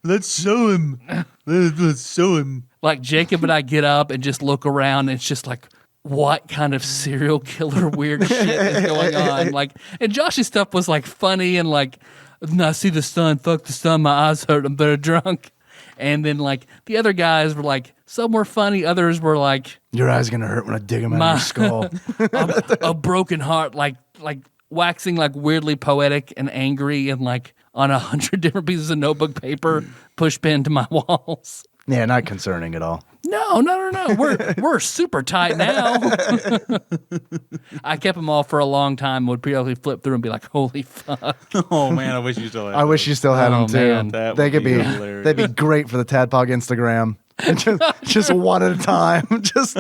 let's show him. Let's show him. like Jacob and I get up and just look around, and it's just like, what kind of serial killer weird shit is going on. Like, and Josh's stuff was like funny and like, no, I see the sun, fuck the sun, my eyes hurt, I'm better drunk. And then like the other guys were like, some were funny, others were like, your eyes gonna hurt when I dig them out of your skull. a broken heart, like waxing like weirdly poetic and angry and like on 100 different pieces of notebook paper push pinned to my walls. Yeah, not concerning at all. No. We're super tight now. I kept them all for a long time. Would periodically flip through and be like, "Holy fuck!" Oh man, I wish you still had. I wish you still had them too. man. That They would could be be. hilarious. They'd be great for the Tadpog Instagram. just one at a time. Just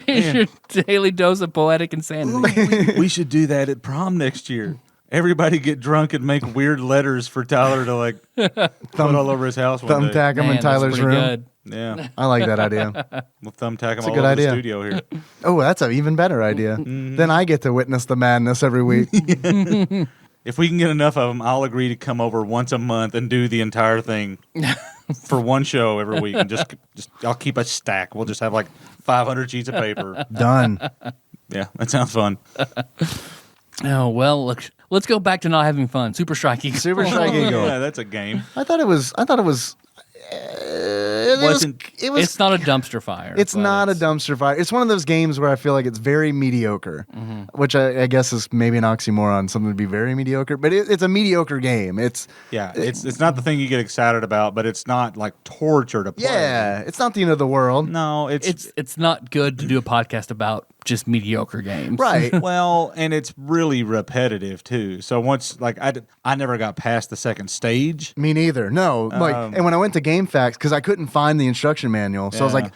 Here's your daily dose of poetic insanity. We should do that at prom next year. Everybody get drunk and make weird letters for Tyler to like put all over his house one day. thumbtack them Man, in that's Tyler's pretty room. good. Yeah, I like that idea. we'll thumbtack him a all good over idea. the studio here. Oh, that's an even better idea. Then I get to witness the madness every week. If we can get enough of them, I'll agree to come over once a month and do the entire thing for one show every week. And just I'll keep a stack. We'll just have like 500 sheets of paper. Done. Yeah, that sounds fun. Oh well, look. Let's go back to not having fun. Super Strike Eagle. Super Strike Eagle. Yeah, that's a game. I thought it was. It's not a dumpster fire. It's but not a dumpster fire. It's one of those games where I feel like it's very mediocre, which I guess is maybe an oxymoron, something to be very mediocre. But it's a mediocre game. It's not the thing you get excited about, but it's not like torture to play. yeah, it's not the end of the world. No, It's not good to do a podcast about just mediocre games. Right. well, and it's really repetitive too. So once like I never got past the second stage. Me neither. No. And when I went to GameFAQs, because I couldn't find the instruction manual, so I was like,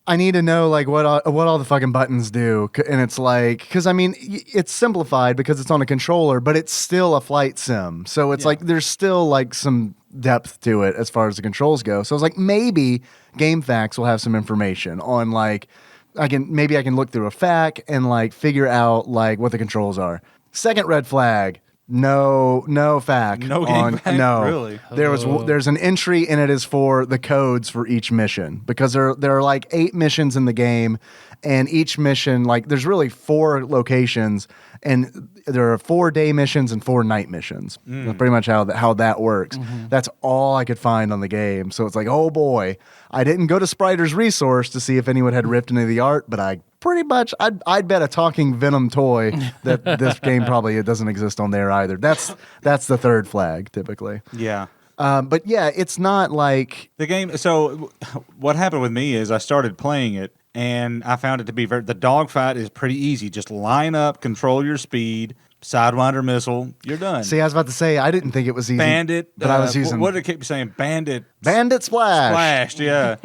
I need to know like what all the fucking buttons do. And it's like, because I mean, it's simplified because it's on a controller, but it's still a flight sim. So it's like there's still like some depth to it as far as the controls go. So I was like, maybe GameFAQs will have some information on like, I can look through a FAQ and like figure out like what the controls are. Second red flag. No FAQ. No game FAQ? No. Really? There's an entry and it is for the codes for each mission because there are like 8 missions in the game, and each mission like there's really 4 locations, and there are 4 day missions and 4 night missions. That's pretty much how that works. That's all I could find on the game. So it's like, oh boy, I didn't go to Spriter's resource to see if anyone had ripped any of the art, but I pretty much I'd bet a talking Venom toy that this game probably it doesn't exist on there either. That's the third flag typically. Yeah. But yeah, it's not like The game. So what happened with me is I started playing it, and I found it to be the dogfight is pretty easy. Just line up, control your speed, Sidewinder missile, you're done. See, I was about to say I didn't think it was easy. Bandit. but I was using What did it keep saying? Bandit. Splash. Splashed, yeah.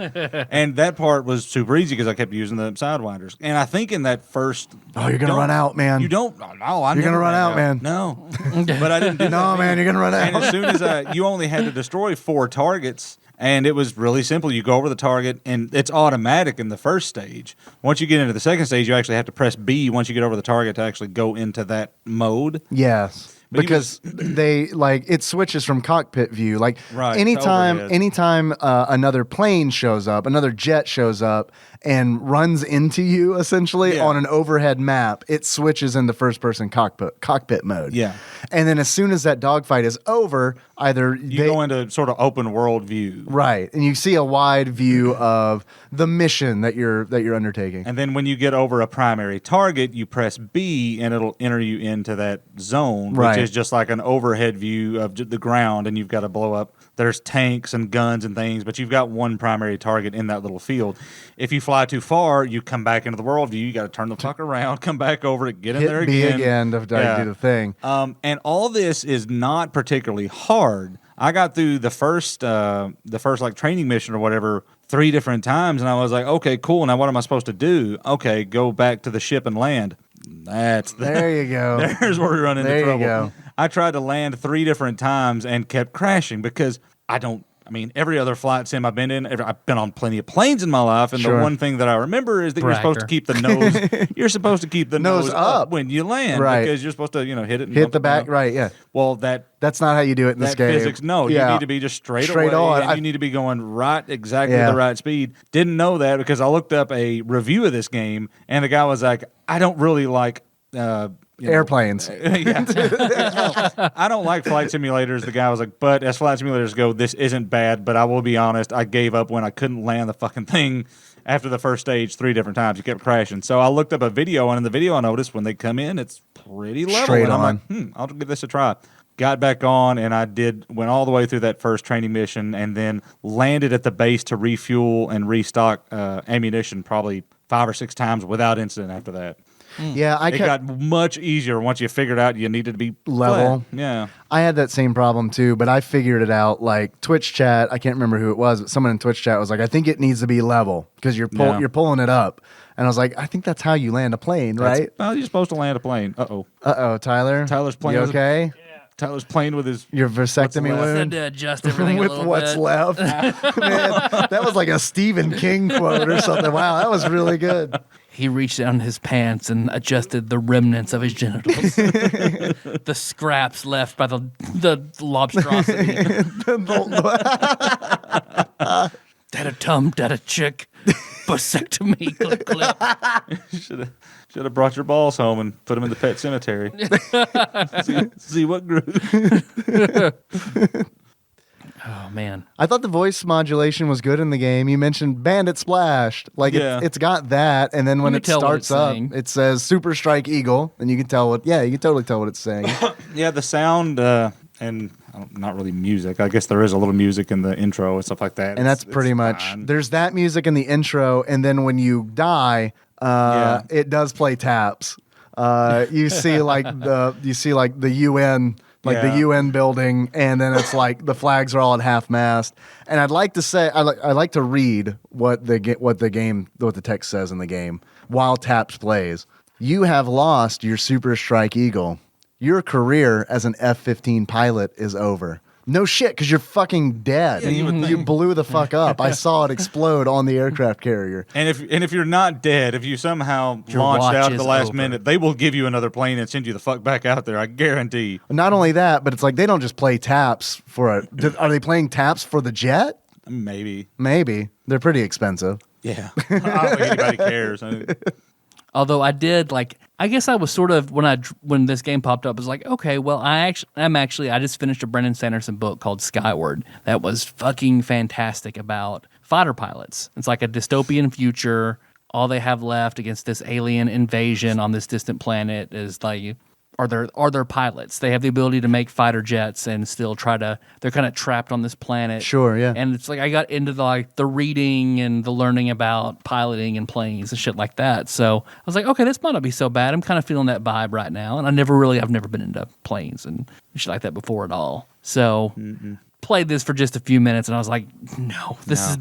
And that part was super easy because I kept using the Sidewinders. And I think in that first... Oh, you're going to run out, man. You don't... No, You're going to run out, man. No. But I didn't do that. No, man, you're going to run out. And as soon as you only had to destroy 4 targets... And it was really simple. You go over the target, and it's automatic in the first stage. Once you get into the second stage, you actually have to press B once you get over the target to actually go into that mode. Yes. But Because they like it switches from cockpit view. Like Right, to anytime overhead. another plane shows up, another jet shows up and runs into you essentially Yeah. on an overhead map, it switches into first person cockpit mode. Yeah. And then as soon as that dogfight is over, either You go into sort of open world view. right, and you see a wide view of the mission that you're undertaking. And then when you get over a primary target, you press B, and it'll enter you into that zone, Right. which is just like an overhead view of the ground, and you've got to blow up. There's tanks and guns and things, but you've got one primary target in that little field. If you fly too far, you come back into the world view. You got to turn the fuck around, come back over it, get in there Hit B again. again to Yeah. do the thing. And all this is not particularly hard. I got through the first like training mission or whatever 3 different times, and I was like, okay, cool. Now what am I supposed to do? Okay, go back to the ship and land. There you go. There's where we run into There you trouble. go. I tried to land 3 different times and kept crashing because I don't I mean, every other flight sim I've been in, I've been on plenty of planes in my life, and the one thing that I remember is that you're supposed to keep the nose. You're supposed to keep the nose up when you land, right? Because you're supposed to, hit it, and hit the back, right? Yeah. Well, that's not how you do it in this game. Physics, no. You need to be just straight away, on. And you need to be going exactly the right speed. Didn't know that because I looked up a review of this game, and the guy was like, "I don't really like." Airplanes. I don't like flight simulators. The guy was like, but as flight simulators go, this isn't bad, but I will be honest, I gave up when I couldn't land the fucking thing after the first stage 3 different times. You kept crashing. So I looked up a video, and in the video I noticed when they come in, it's pretty level. Straight and on. I'm like, I'll give this a try. Got back on, and went all the way through that first training mission, and then landed at the base to refuel and restock ammunition probably 5 or 6 times without incident after that. Yeah, it got much easier once you figured out you needed to be level. Flat. Yeah, I had that same problem too, but I figured it out. Like Twitch chat, I can't remember who it was, but someone in Twitch chat was like, "I think it needs to be level because you're pulling it up." And I was like, "I think that's how you land a plane, right?" Well, you're supposed to land a plane. Tyler. Tyler's playing. You okay? Yeah. Tyler's playing with your vasectomy wound. Had to adjust everything with what's bit. left. Man, that was like a Stephen King quote or something. Wow, that was really good. He reached down his pants and adjusted the remnants of his genitals. The scraps left by the lobstrosity. That a tum, that a chick. Vasectomy, clip, clip. Should have brought your balls home and put them in the pet cemetery. see what grew. Oh, man. I thought the voice modulation was good in the game. You mentioned Bandit Splashed. Like, it's got that, and then when it starts up, it says Super Strike Eagle, and you can tell you can totally tell what it's saying. Yeah, the sound, and not really music. I guess there is a little music in the intro and stuff like that. And that's pretty much, there's that music in the intro, and then when you die, it does play taps. You see like the UN... the UN building, and then it's like the flags are all at half mast. And I'd like to say, I like to read what the text says in the game while taps plays. You have lost your Super Strike Eagle. Your career as an F-15 pilot is over. No shit, because you're fucking dead. Yeah, you blew the fuck up. I saw it explode on the aircraft carrier. And if you're not dead, if you somehow launched out at the last minute, they will give you another plane and send you the fuck back out there. I guarantee. Not only that, but it's like they don't just play taps for are they playing taps for the jet? Maybe. They're pretty expensive. Yeah. I don't think anybody cares. Although I did I guess I was sort of when this game popped up, I was like, okay, well, I just finished a Brennan Sanderson book called Skyward that was fucking fantastic about fighter pilots. It's like a dystopian future. All they have left against this alien invasion on this distant planet is like are there pilots. They have the ability to make fighter jets and still they're kind of trapped on this planet. Sure, yeah. And it's like I got into the reading and the learning about piloting and planes and shit like that. So I was like, okay, this might not be so bad. I'm kind of feeling that vibe right now. And I've never been into planes and shit like that before at all. So played this for just a few minutes and I was like, no, this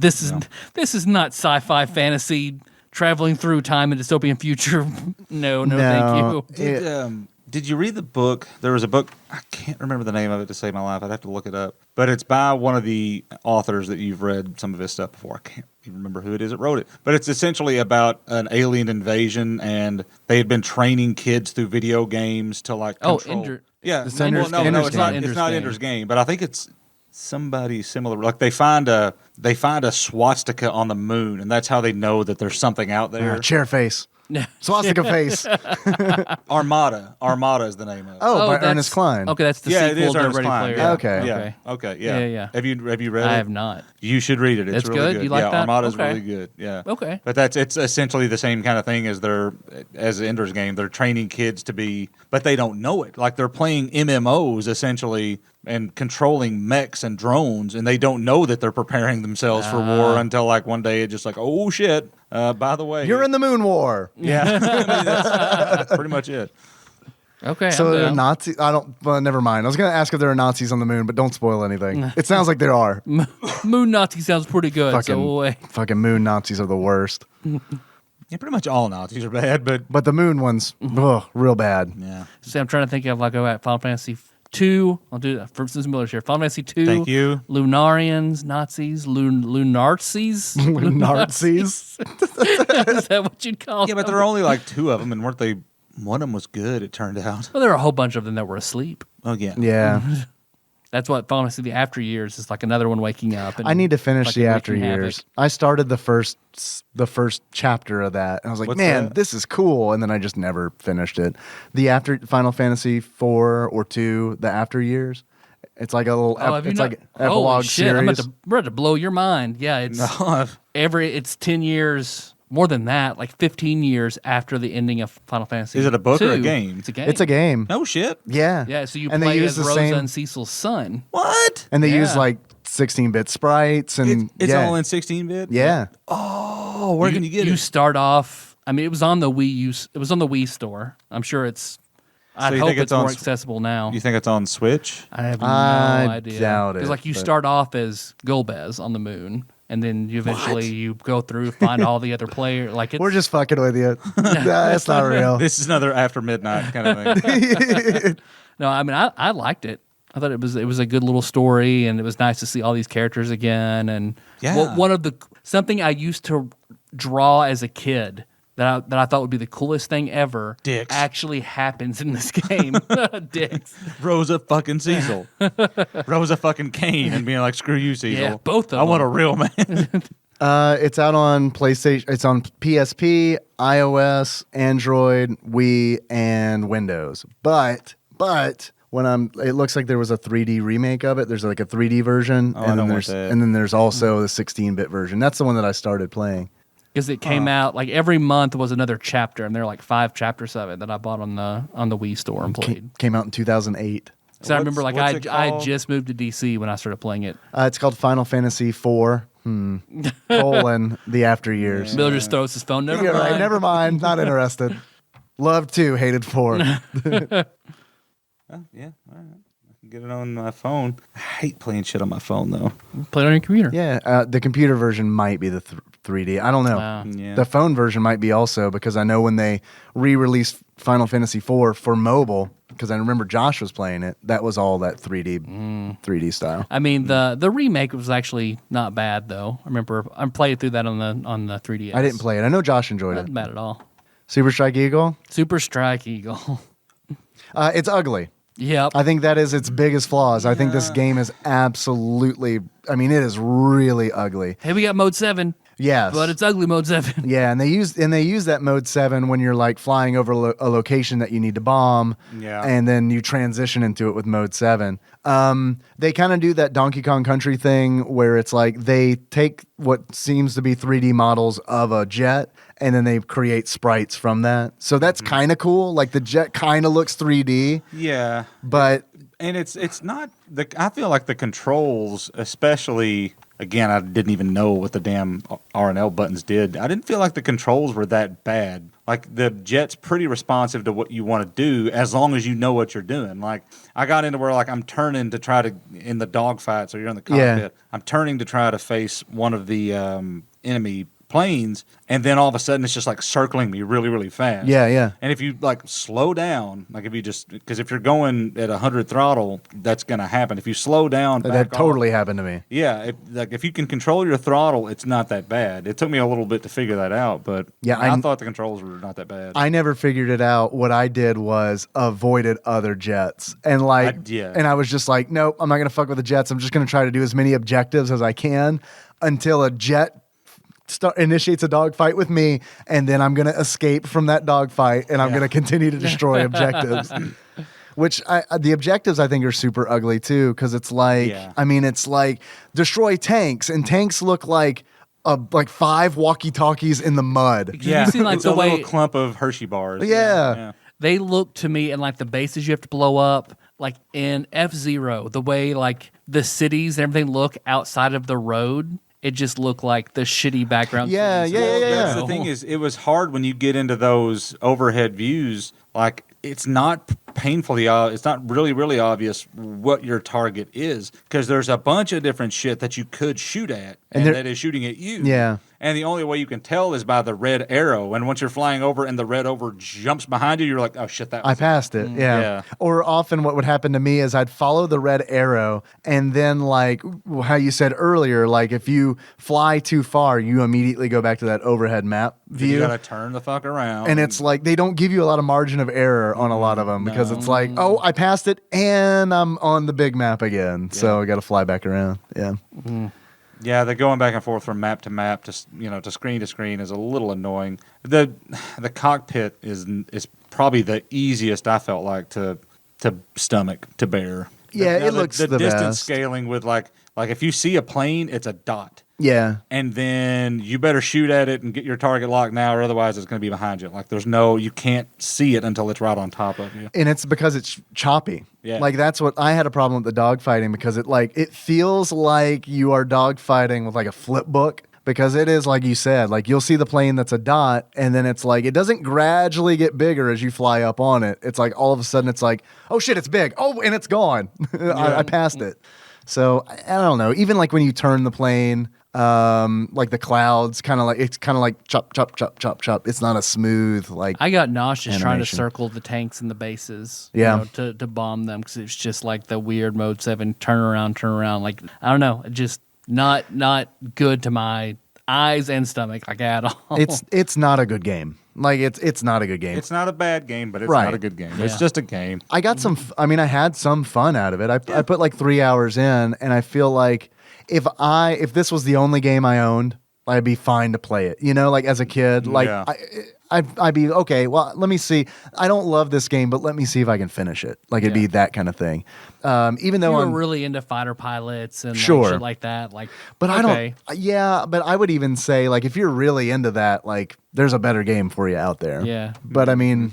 is not sci-fi fantasy traveling through time and dystopian future. No, thank you. Did you read the book? There was a book, I can't remember the name of it to save my life. I'd have to look it up. But it's by one of the authors that you've read some of his stuff before. I can't even remember who it is that wrote it. But it's essentially about an alien invasion, and they had been training kids through video games to control. It's not Ender's Game, but I think it's somebody similar. Like they find a swastika on the moon, and that's how they know that there's something out there. Chair face. Swastika face. Armada is the name of it. By Ernest Cline. Okay, that's the sequel it is to Ernest Ready Cline. Player. Okay. Yeah. Have you read it? I have not. You should read it. It's really good. You like that? Armada's Okay. really good. Yeah. Okay. But it's essentially the same kind of thing as Ender's Game. They're training kids to be, but they don't know it. Like they're playing MMOs essentially and controlling mechs and drones, and they don't know that they're preparing themselves for war until like one day it's just like, oh shit. By the way, you're in the Moon War. Yeah. I mean, that's pretty much it. Okay. So they're Nazis. Never mind. I was going to ask if there are Nazis on the moon, but don't spoil anything. It sounds like there are. Moon Nazi sounds pretty good. Fucking moon Nazis are the worst. Yeah, pretty much all Nazis are bad, but the moon ones, real bad. Yeah. So I'm trying to think of Final Fantasy 2. I'll do that. For Susan Miller's here. Final Fantasy 2. Thank you. Lunarians, Nazis, Lunarcies. Nazis. Is that what you'd call Yeah, them? but there were only like 2 of them, and weren't they? One of them was good, it turned out. Well, there were a whole bunch of them that were asleep. Oh, yeah. Yeah. That's what Final Fantasy the After Years is like another one waking up. And I need to finish fucking the After wreaking Years. havoc. I started the first chapter of that, and I was like, What's man, that? this is cool. And then I just never finished it. The after Final Fantasy 4 or 2, the After Years. It's like a little. Have you it's not- like epilogue Holy shit, series. we're about to blow your mind. Yeah, it's it's 10 years, more than that, like 15 years after the ending of Final Fantasy. Is it a book or a 2. game? It's a game. It's a game. No shit. Yeah. Yeah, so you and play they use as the Rosa same, and Cecil's son. What? and they use Yeah. like 16-bit sprites, and It's yeah. all in 16-bit? Yeah. Oh, where can you get You it? start off. I mean, it was on the Wii. It was on the Wii store. I'm sure it's. I you hope think it's it's on more s- accessible now. You think it's on Switch? I have no I idea. doubt it, Because like you but- start off as Golbez on the moon, and then you eventually you go through find all the other players. Like it's, We're just fucking with you. That's not real. This is another After Midnight kind of thing. no. I mean, I liked it. I thought it was a good little story, and it was nice to see all these characters again. And Yeah. one of the something I used to draw as a kid that I thought would be the coolest thing ever Dicks. actually happens in this game. Dicks. Rosa fucking Cecil. Rosa fucking Kane and being like, screw you, Cecil. Yeah, both of I want a them. real man. It's out on PlayStation. It's on PSP, iOS, Android, Wii, and Windows. But it looks like there was a 3D remake of it. There's like a 3D version, Oh, I don't want there's that. and then there's also the 16-bit version. That's the one that I started playing. Because it came out like every month was another chapter, and there are like 5 chapters of it that I bought on the Wii store and played. Came out in 2008. So I remember like What's it I called? just moved to DC when I started playing it. It's called Final Fantasy 4. Colon the After Years. Miller just throws his phone. Never You're mind. right. Never mind. Not interested. Loved 2, hated 4. Oh, yeah, all right. I can get it on my phone. I hate playing shit on my phone, though. Play it on your computer. Yeah, the computer version might be the 3D. I don't know. Wow. Yeah. The phone version might be also, because I know when they re-released Final Fantasy IV for mobile, because I remember Josh was playing it, that was all that 3D style. I mean the remake was actually not bad though. I remember I played through that on the 3DS. I didn't play it. I know Josh enjoyed Not it. bad at all. Super Strike Eagle, Super Strike Eagle. it's ugly. Yep. I think that is its biggest flaws. I think this game is absolutely, I mean, it is really ugly. Hey, we got mode 7, Yes. but it's ugly mode 7. Yeah, and they use that mode 7 when you're like flying over a location that you need to bomb, Yeah. and then you transition into it with mode 7. They kind of do that Donkey Kong Country thing where it's like they take what seems to be 3D models of a jet and then they create sprites from that. So that's kind of cool. Like the jet kind of looks 3D, Yeah. but And it's not I feel like the controls, especially again, I didn't even know what the damn R and L buttons did. I didn't feel like the controls were that bad. Like the jet's pretty responsive to what you want to do as long as you know what you're doing. Like I got into where like I'm turning to try to in the dogfight, so you're in the cockpit. Yeah. I'm turning to try to face one of the enemy planes, and then all of a sudden it's just like circling me really, really fast. yeah. And if you like slow down, like if you just because if you're going at 100 throttle, that's going to happen. If you slow down, That back off- totally happened to me. yeah. If you can control your throttle, it's not that bad. It took me a little bit to figure that out, but Yeah, I thought the controls were not that bad. I never figured it out. What I did was avoided other jets. And yeah. and I was just like, nope, I'm not going to fuck with the jets. I'm just going to try to do as many objectives as I can until a jet initiates a dogfight with me, and then I'm going to escape from that dogfight, and I'm going to continue to destroy objectives. Which the objectives I think are super ugly too, because it's like, Yeah. I mean, it's like destroy tanks, and tanks look like 5 walkie-talkies in the mud. yeah, you see, like, it's the a little way- clump of Hershey bars. Yeah. They look to me and like the bases you have to blow up, like in F-Zero, the way like the cities and everything look outside of the road. It just looked like the shitty background. Yeah, cities. yeah, yeah, That's the thing is, it was hard when you get into those overhead views. Like, it's not painfully, it's not really obvious what your target is because there's a bunch of different shit that you could shoot at and there- that is shooting at you. Yeah. and the only way you can tell is by the red arrow. And once you're flying over and the red over jumps behind you, you're like, oh shit, that was I passed it. Yeah. Or often what would happen to me is I'd follow the red arrow, and then like how you said earlier, like if you fly too far, you immediately go back to that overhead map view. You gotta turn the fuck around. And it's like they don't give you a lot of margin of error on a lot of them because it's like, oh, I passed it and I'm on the big map again. So I got to fly back around. Yeah. Yeah, the going back and forth from map to map to screen to screen is a little annoying. The cockpit is probably the easiest I felt like to stomach, to bear. Yeah, it looks the distance best. scaling with like if you see a plane, it's a dot. Yeah. And then you better shoot at it and get your target locked now, or otherwise it's going to be behind you. Like you can't see it until it's right on top of you. And it's because it's choppy. Yeah. Like that's what I had a problem with the dogfighting because it feels like you are dogfighting with like a flip book. Because it is like you said, like you'll see the plane that's a dot, and then it's like it doesn't gradually get bigger as you fly up on it. It's like all of a sudden it's like, oh shit, it's big. Oh, and it's gone. I passed it. So I don't know. Even like when you turn the plane, like the clouds, it's kind of like chop, chop, chop, chop, chop. It's not a smooth like. I got nauseous trying to animation. Circle the tanks and the bases. Yeah. To bomb them because it's just like the weird mode 7 turn around. Like I don't know, just not good to my eyes and stomach like at all. It's not a good game. Like it's not a good game. It's not a bad game, but it's Right. not a good game. Yeah. It's just a game. I got some. I mean, I had some fun out of it. I put like 3 hours in, and I feel like if this was the only game I owned, I'd be fine to play it. You know, like as a kid, like Yeah. I'd be okay. Well, let me see. I don't love this game, but let me see if I can finish it. Like it'd be that kind of thing. Even though you were I'm really into fighter pilots and Sure. like shit like that. Like, But I okay. don't. Yeah, but I would even say like if you're really into that, like there's a better game for you out there. Yeah. But I mean,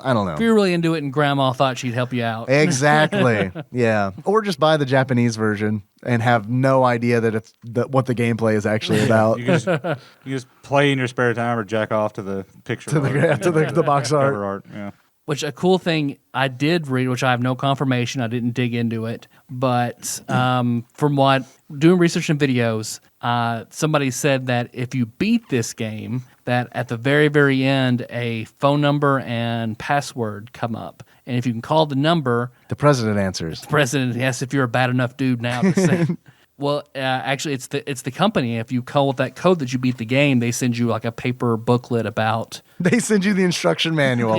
I don't know. If you're really into it and grandma thought she'd help you out. Exactly. Yeah. Or just buy the Japanese version and have no idea that what the gameplay is actually about. You can just play in your spare time or jack off to the picture To the box art. cover art. Yeah. Which a cool thing I did read, which I have no confirmation, I didn't dig into it, but from what doing research and videos, somebody said that if you beat this game, that at the very, very end, a phone number and password come up. And if you can call the number, The president answers. the president asks if you're a bad enough dude now to say. Well, actually, it's the company. If you call with that code that you beat the game, they send you like a paper booklet about They send you the instruction manual. All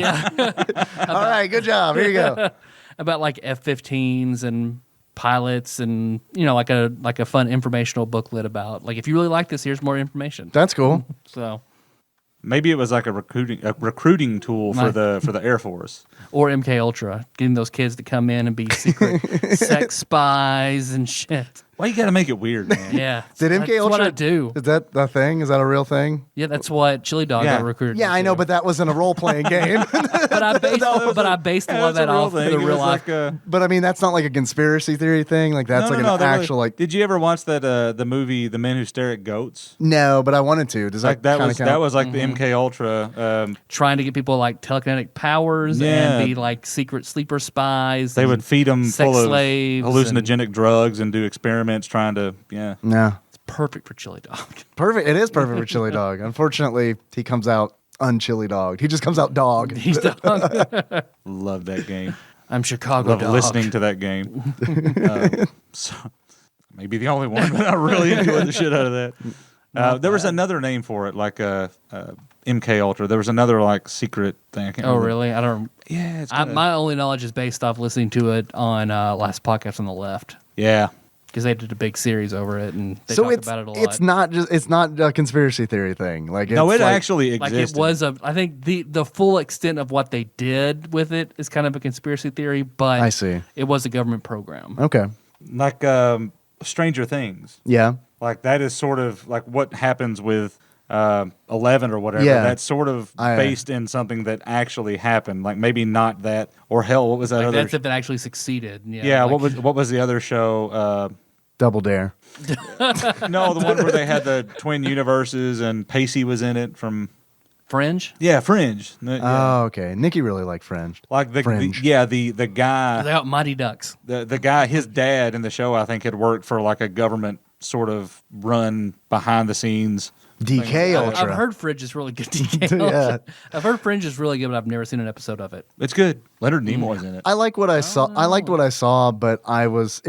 right, good job. Here you go. about like F-15s and pilots, and like a fun informational booklet about like if you really like this, here's more information. That's cool. So Maybe it was like a recruiting tool for the Air Force. or MK Ultra, getting those kids to come in and be secret sex spies and shit. Why you got to make it weird, man? Yeah, Did MK that's Ultra what I do? Is that the thing? Is that a real thing? Yeah, that's what Chili Dog Yeah. got recruited. Yeah, I know, to. but that wasn't a role playing game. but I based a lot of that off of the real life. But I mean, that's not like a conspiracy theory thing. Like that's like an actual like. Did you ever watch that the movie The Men Who Stare at Goats? No, but I wanted to. Does Like that that was count? that was like the MK Ultra. Trying to get people like telekinetic powers Yeah. and be like secret sleeper spies. They and would feed them sex full of slaves hallucinogenic drugs and do experiments trying to No. It's perfect for Chili Dog. Perfect. It is perfect for Chili Dog. Unfortunately, he comes out unchili dog. He just comes out dog. He's dog. love that game. I'm Chicago Love Dog. listening to that game. So maybe the only one, but I really enjoyed the shit out of that. There was another name for it, like MK Ultra. There was another like secret thing. I can't Oh, remember. really? I don't. Yeah. It's My only knowledge is based off listening to it on Last Podcast on the Left yeah. because they did a big series over it and they So talked it's about it a lot. it's not a conspiracy theory thing. Like No, it's it like, actually like existed. it was I think the full extent of what they did with it is kind of a conspiracy theory, but I see. it was a government program. Okay. like Stranger Things. Yeah. Like that is sort of like what happens with 11 or whatever. Yeah. That's sort of based in something that actually happened. Like maybe not that, or hell, what was that Like other? that's if it actually succeeded. Yeah. yeah. like- What was the other show? Double Dare. No, the one where they had the twin universes and Pacey was in it from. Fringe? Yeah, Fringe. Yeah. Oh, okay. Nikki really liked Fringe. Like the Fringe. the guy They got Mighty Ducks. the guy, his dad in the show, I think had worked for like a government sort of run behind the scenes DK Ultra. I've heard Fringe is really good. DK Yeah. Ultra. I've heard Fringe is really good, but I've never seen an episode of it. It's good. Leonard Nimoy's in it. I like what I saw. I liked what I saw, but it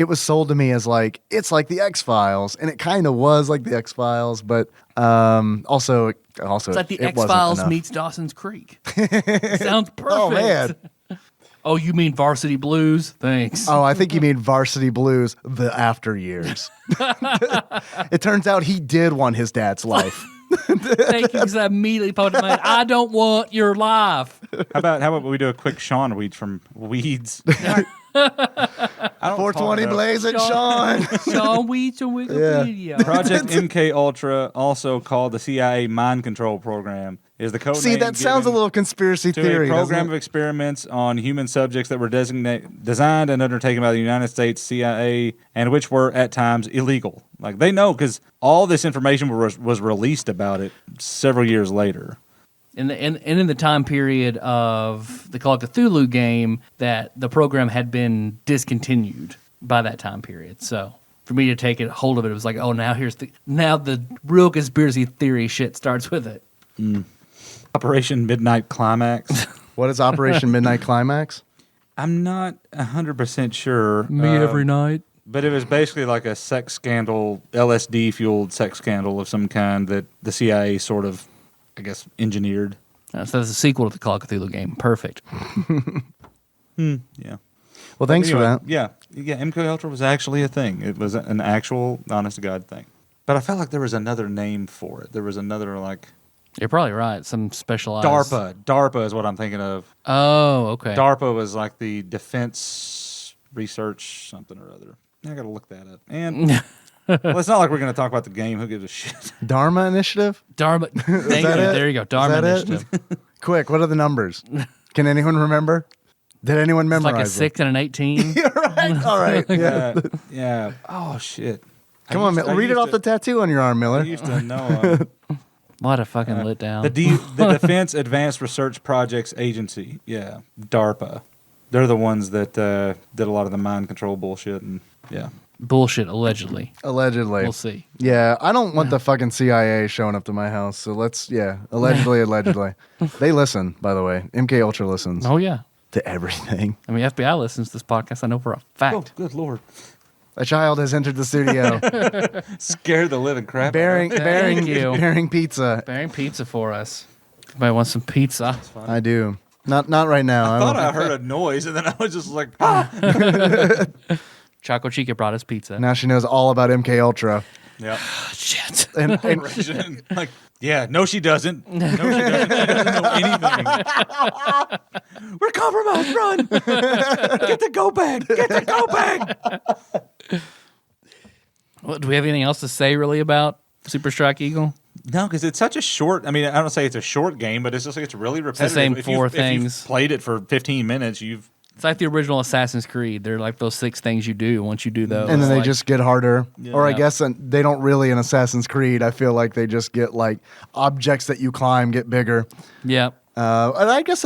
was sold to me as like it's like the X-Files, and it kind of was like the X-Files, but also It's like the it wasn't X-Files enough. meets Dawson's Creek. Sounds perfect. Oh man. Oh, you mean Varsity Blues? Thanks. Oh, I think you mean Varsity Blues, the after years. It turns out he did want his dad's life. Thank you, because I immediately popped in my head, I don't want your life. How about we do a quick Sean Weeds from Weeds? I don't 420 talk Blaze it, Sean. Sean Weeds on Wikipedia. Project MK Ultra, also called the CIA Mind Control Program, is the code See, name that sounds a given little conspiracy to theory. a program doesn't of it? experiments on human subjects that were designed and undertaken by the United States CIA, and which were at times illegal. Like they know because all this information was released about it several years later. And in the time period of the Call of Cthulhu game, that the program had been discontinued by that time period. So for me to take hold of it, it was like, oh, now the real conspiracy theory shit starts with it. Operation Midnight Climax. What is Operation Midnight Climax? I'm not 100% sure. Night. But it was basically like a sex scandal, LSD-fueled sex scandal of some kind that the CIA sort of, I guess, engineered. So that's a sequel to the Call of Cthulhu game. Perfect. Yeah. Well, thanks for that. Yeah. MK Ultra was actually a thing. It was an actual, honest-to-God thing. But I felt like there was another name for it. There was another, like... You're probably right. Some specialized... DARPA. DARPA is what I'm thinking of. Oh, okay. DARPA was like the Defense Research something or other. I got to look that up. And well, it's not like we're going to talk about the game. Who gives a shit? Dharma Initiative? Dharma. Thank you. that it? There you go. Dharma Is that it? Initiative. Quick, what are the numbers? Can anyone remember? Did anyone It's memorize like a them? 6 and an 18. You're right. All right. Yeah. Yeah. Oh, shit. Come on, read it off the tattoo on your arm, I Miller. used to know. What a fucking let down. The Defense Advanced Research Projects Agency. Yeah. DARPA. They're the ones that did a lot of the mind control bullshit. And yeah. Bullshit, allegedly. Allegedly. We'll see. Yeah, I don't want the fucking CIA showing up to my house. So allegedly. They listen, by the way. MK Ultra listens Oh, yeah. to everything. I mean, FBI listens to this podcast. I know for a fact. Oh, good Lord. A child has entered the studio Scared the living crap bearing you. bearing pizza. Bearing pizza for us. Everybody wants some pizza. I do. Not right now. I thought I heard a noise, and then I was just like, ah! Choco Chica brought us pizza. Now she knows all about MK Ultra. Yeah. Shit. And Like, yeah, no, she doesn't. No, she doesn't. She doesn't know anything. We're compromised. Run. Get the go bag. Get the go bag. Well, do we have anything else to say really about Super Strike Eagle? No, because it's such a short. I mean, I don't say it's a short game, but it's just like it's really repetitive. same If four If things. you've played it for 15 minutes, you've. It's like the original Assassin's Creed. They're like those 6 things you do. Once you do those, then they like, just get harder. Or I Yeah. guess they don't really in Assassin's Creed. I feel like they just get like objects that you climb get bigger. Yeah. And I guess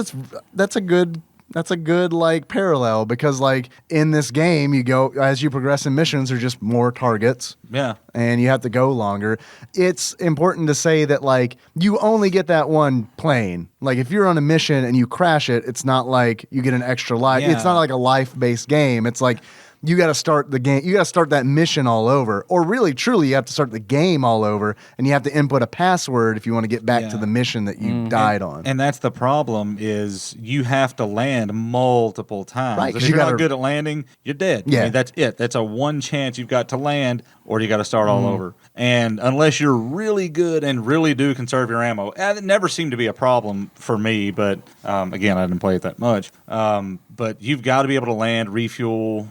that's a good like parallel because like in this game you go as you progress in missions there's just more targets. Yeah. And you have to go longer. It's important to say that like you only get that one plane. Like if you're on a mission and you crash it, it's not like you get an extra life. Yeah. It's not like a life-based game. It's like you got to start the game. You got to start that mission all over. Or really, truly, you have to start the game all over, and you have to input a password if you want to get back to the mission that you died on. And that's the problem is you have to land multiple times. Right, And 'cause if you you're gotta- not good at landing, you're dead. Yeah. I mean, that's it. That's a one chance you've got to land, or you got to start all over. And unless you're really good and really do conserve your ammo, it never seemed to be a problem for me. But again, I didn't play it that much. But you've got to be able to land, refuel,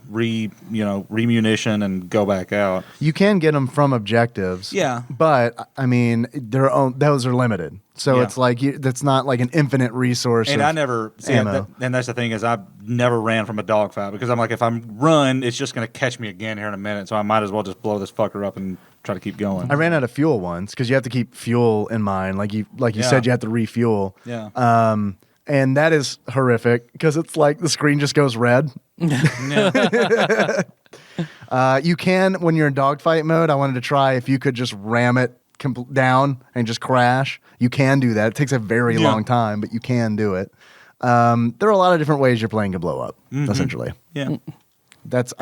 remunition, and go back out. You can get them from objectives. Yeah. But I mean, those are limited. So Yeah. it's like that's not like an infinite resource. And of I never ammo. and that's the thing is I never ran from a dogfight because I'm like if I run, it's just going to catch me again here in a minute. So I might as well just blow this fucker up and try to keep going. I ran out of fuel once because you have to keep fuel in mind. Like you Yeah. said, you have to refuel. Yeah. And that is horrific because it's like the screen just goes red. Yeah. You can when you're in dogfight mode. I wanted to try if you could just ram it down and just crash. You can do that. It takes a very long time, but you can do it. There are a lot of different ways your plane can blow up, essentially. Yeah. That's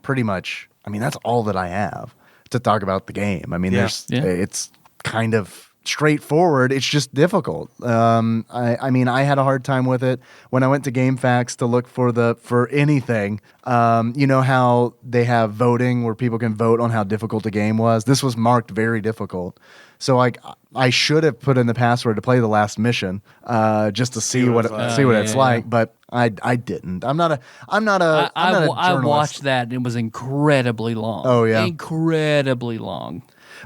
pretty much, that's all that I have to talk about the game. I mean, it's kind of straightforward. It's just difficult. I had a hard time with it when I went to GameFAQs to look for anything. You know how they have voting where people can vote on how difficult the game was? This was marked very difficult. So I should have put in the password to play the last mission, just to see what it's like, but I didn't. I'm not a journalist. I watched that and it was incredibly long. Oh yeah. Incredibly long.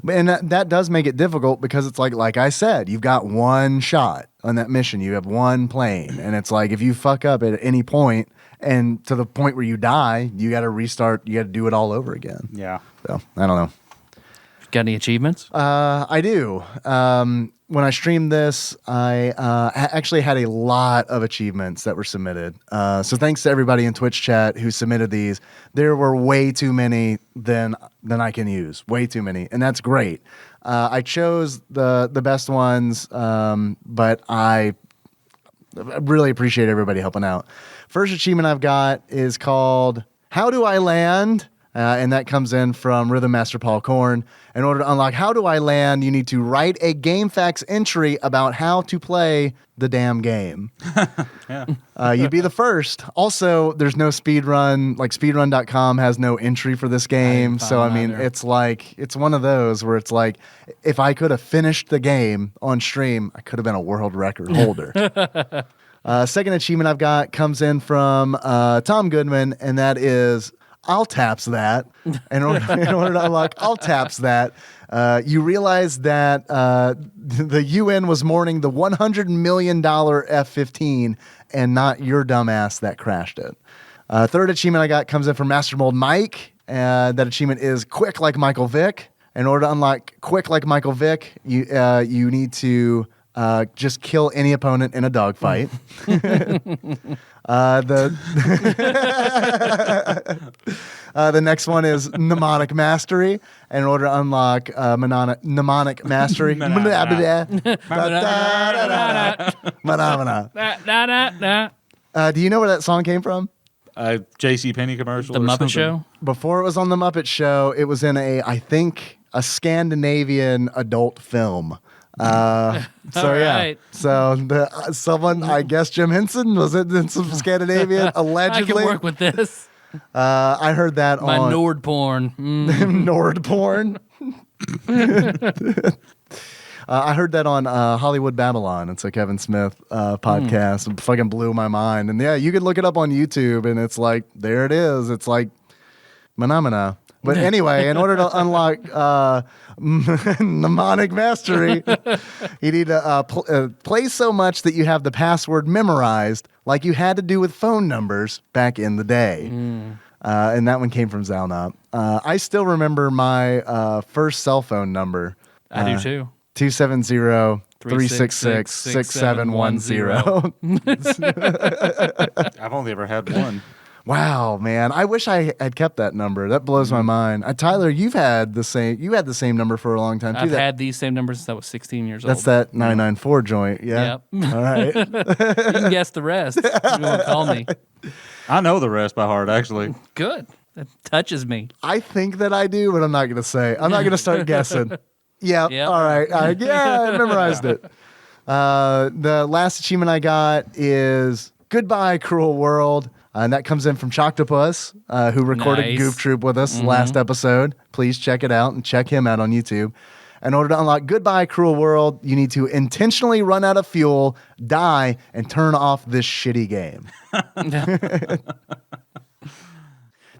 And that does make it difficult because it's like I said, you've got one shot on that mission. You have one plane. And it's like if you fuck up at any point and to the point where you die, you got to restart. You got to do it all over again. Yeah. So I don't know. Got any achievements? I do. When I streamed this, I actually had a lot of achievements that were submitted. So thanks to everybody in Twitch chat who submitted these. There were way too many than I can use. Way too many, and that's great. I chose the best ones, but I really appreciate everybody helping out. First achievement I've got is called "How Do I Land?" And that comes in from Rhythm Master Paul Korn. In order to unlock How Do I Land, you need to write a GameFAQs entry about how to play the damn game. You'd be the first. Also, there's no speedrun. Like speedrun.com has no entry for this game. So, it's one of those where it's like, if I could have finished the game on stream, I could have been a world record holder. Second achievement I've got comes in from Tom Goodman, and that is... I'll taps that. In order to unlock I'll taps that, you realize that the UN was mourning the $100 million F-15 and not your dumbass that crashed it. Third achievement I got comes in from Master Mold Mike. That achievement is Quick Like Michael Vick. In order to unlock Quick Like Michael Vick, you need to just kill any opponent in a dogfight. The next one is Mnemonic Mastery. And in order to unlock Mnemonic Mastery, do you know where that song came from? J.C. Penney commercial. The Muppet Show? Before it was on the Muppet Show, it was in I think a Scandinavian adult film. So right. So someone, I guess Jim Henson, was it in some Scandinavian allegedly? I can work with this. I heard that My on Nord porn. Nord porn. I heard that on Hollywood Babylon. It's a Kevin Smith podcast. It fucking blew my mind. And yeah, you could look it up on YouTube, and it's like there it is. It's like phenomena. But anyway, in order to unlock mnemonic mastery, you need to play so much that you have the password memorized, like you had to do with phone numbers back in the day. And that one came from Zalnop. I still remember my first cell phone number. I do too. 270-366-6710. I've only ever had one. Wow, man! I wish I had kept that number. That blows my mind. Tyler, you had the same number for a long time too. I've had these same numbers since I was 16 years old. That's that 994 joint. Yeah. Yep. All right. You can guess the rest. You want to call me? I know the rest by heart, actually. Good. That touches me. I think that I do, but I'm not going to say. I'm not going to start guessing. Yep. All right. Yeah, I memorized it. The last achievement I got is Goodbye, Cruel World. And that comes in from Choctopus, who recorded Goof Troop with us last episode. Please check it out and check him out on YouTube. In order to unlock Goodbye, Cruel World, you need to intentionally run out of fuel, die, and turn off this shitty game.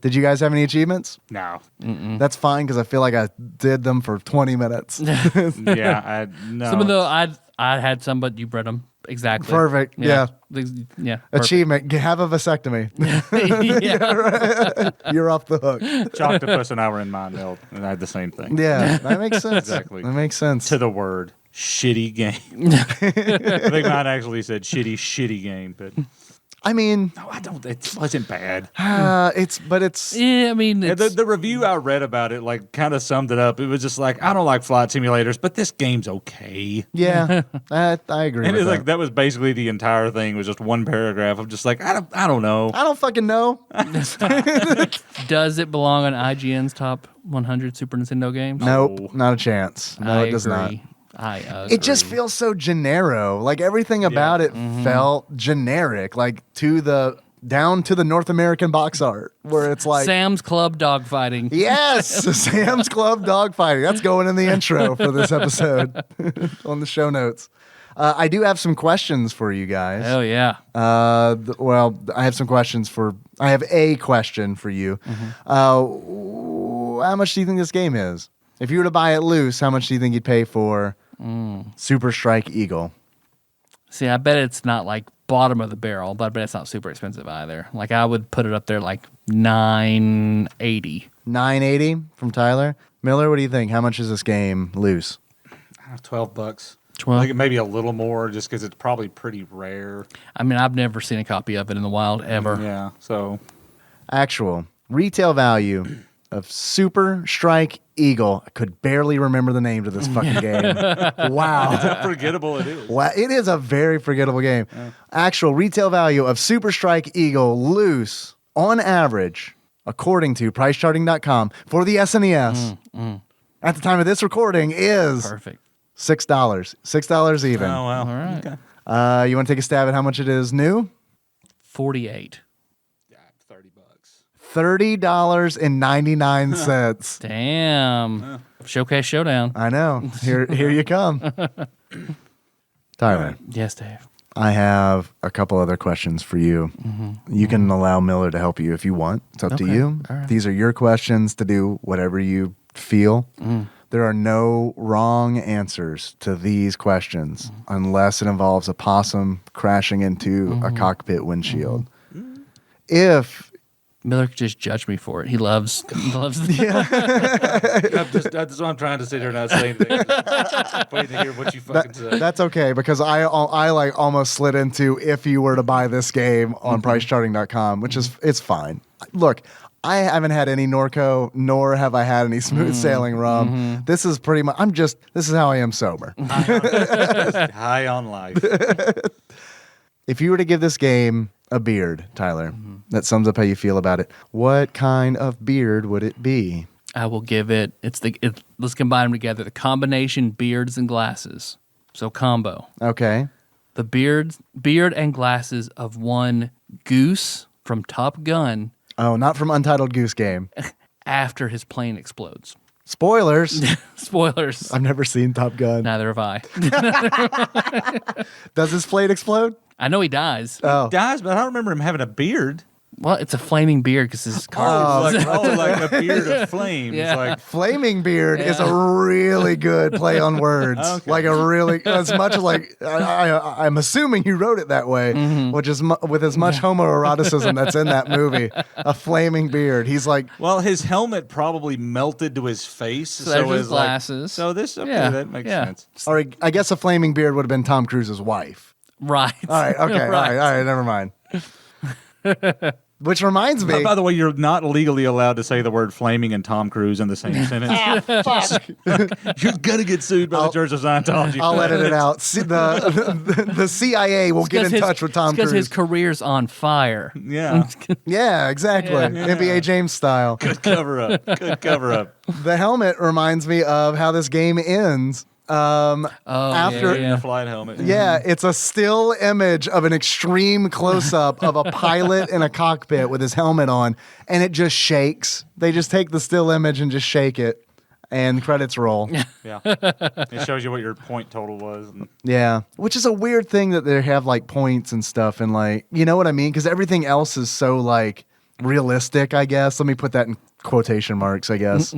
Did you guys have any achievements? No. That's fine, because I feel like I did them for 20 minutes. Yeah, no. Some of the I had some, but you bred them. Exactly. Perfect. Yeah. Perfect. Achievement. Have a vasectomy. Yeah. Right. You're off the hook. Choctopus and I were in Mind Meld, and I had the same thing. Yeah, that makes sense. Exactly. That makes sense. To the word, shitty game. I think mine actually said shitty game, but... I mean, No, I don't. It wasn't bad. it's Yeah, I mean, it's, The review I read about it like kind of summed it up. It was just like, I don't like flight simulators, but this game's okay. yeah. I agree And with it's that. like that was basically the entire thing. Was just one paragraph of just like I don't know. I don't fucking know. does it belong on IGN's top 100 Super Nintendo games? Nope, not a chance. No, it does not. I agree. It just feels so genero. Like everything about it felt generic, like down to the North American box art, where it's like Sam's Club dogfighting. yes, Sam's Club dogfighting. That's going in the intro for this episode on the show notes. I do have some questions for you guys. Hell yeah. Well, I have some questions I have a question for you. How much do you think this game is? If you were to buy it loose, how much do you think you'd pay for Super Strike Eagle? See, I bet it's not like bottom of the barrel, but I bet it's not super expensive either. Like I would put it up there like $980. $980 from Tyler. Miller, what do you think? How much is this game loose? $12. 12. Like maybe a little more, just because it's probably pretty rare. I mean, I've never seen a copy of it in the wild ever. Yeah. So Actual retail value of Super Strike Eagle. I could barely remember the name to this fucking game. Wow. how forgettable it is. Wow. It is a very forgettable game. Actual retail value of Super Strike Eagle loose on average, according to pricecharting.com for the SNES at the time of this recording is Perfect. $6. $6 even. Oh wow. All right. Okay. You want to take a stab at how much it is new? 48. Yeah, $30. $30.99. Damn. Showcase Showdown. I know. Here you come. Tyler, Yes, Dave. I have a couple other questions for you. You can allow Miller to help you if you want. It's up to Okay. you. All right. These are your questions to do whatever you feel. There are no wrong answers to these questions unless it involves a possum crashing into a cockpit windshield. If Miller could just judge me for it. He loves That's what I'm trying to sit here and not say anything. Just waiting to hear what you fucking say. that's okay, because I like almost slid into if you were to buy this game on pricecharting.com, which is it's fine. Look, I haven't had any Norco, nor have I had any smooth sailing rum. This is pretty much this is how I am sober. High on life. If you were to give this game a beard, Tyler, that sums up how you feel about it. What kind of beard would it be? I will give it. Let's combine them together. The combination beards and glasses. So combo. Okay. The beard and glasses of one Goose from Top Gun Oh, not from Untitled Goose Game. after his plane explodes. Spoilers. Spoilers. I've never seen Top Gun. Neither have I. Does his plane explode? I know he dies. Oh. Dies, but I don't remember him having a beard. Well, it's a flaming beard because his car. Like a beard of flame. Yeah. It's like Flaming beard is a really good play on words. Okay. Like a really, as much as like, I'm assuming you wrote it that way, which is with as much homoeroticism that's in that movie. A flaming beard. He's like, well, his helmet probably melted to his face. So there's his his like- glasses. so this, okay, Yeah, that makes yeah. sense. or I guess a flaming beard would have been Tom Cruise's wife. Right. All right, okay, all right, never mind. Which reminds me. By the way, you're not legally allowed to say the word flaming and Tom Cruise in the same sentence. You're gonna get sued by the Church of Scientology. I'll edit it out. The CIA will get in touch with Tom Because Cruise. his career's on fire. Yeah. Yeah, exactly. NBA James style. Good cover up. Good cover up. The helmet reminds me of how this game ends. After In a flight helmet. Yeah, it's a still image of an extreme close-up of a pilot in a cockpit with his helmet on, and it just shakes. They just take the still image and just shake it, and credits roll. Yeah. It shows you what your point total was. And Yeah, which is a weird thing that they have like points and stuff, and like, you know what I mean? Because everything else is so like realistic, I guess. Let me put that in quotation marks, I guess.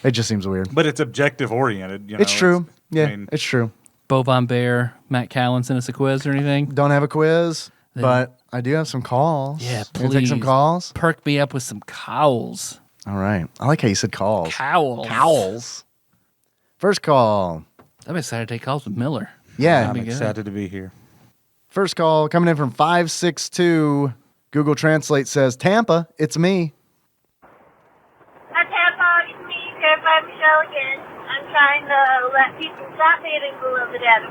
It just seems weird. but it's objective oriented. You know? It's true. Yeah, I mean, it's true. Bovine Bear, Matt Cowan sent us a quiz or anything. Don't have a quiz, but I do have some calls. Yeah, Can we take some please. calls? Perk me up with some cowls. All right. I like how you said calls. Cowls. Cowls. First call. I'm excited to take calls with Miller. Yeah. I'm be good. excited to be here. First call coming in from 562. Google Translate says, Tampa, it's me. TADPOG, it's me, Terrified Michelle again. I'm trying to let people stop hating below the datum.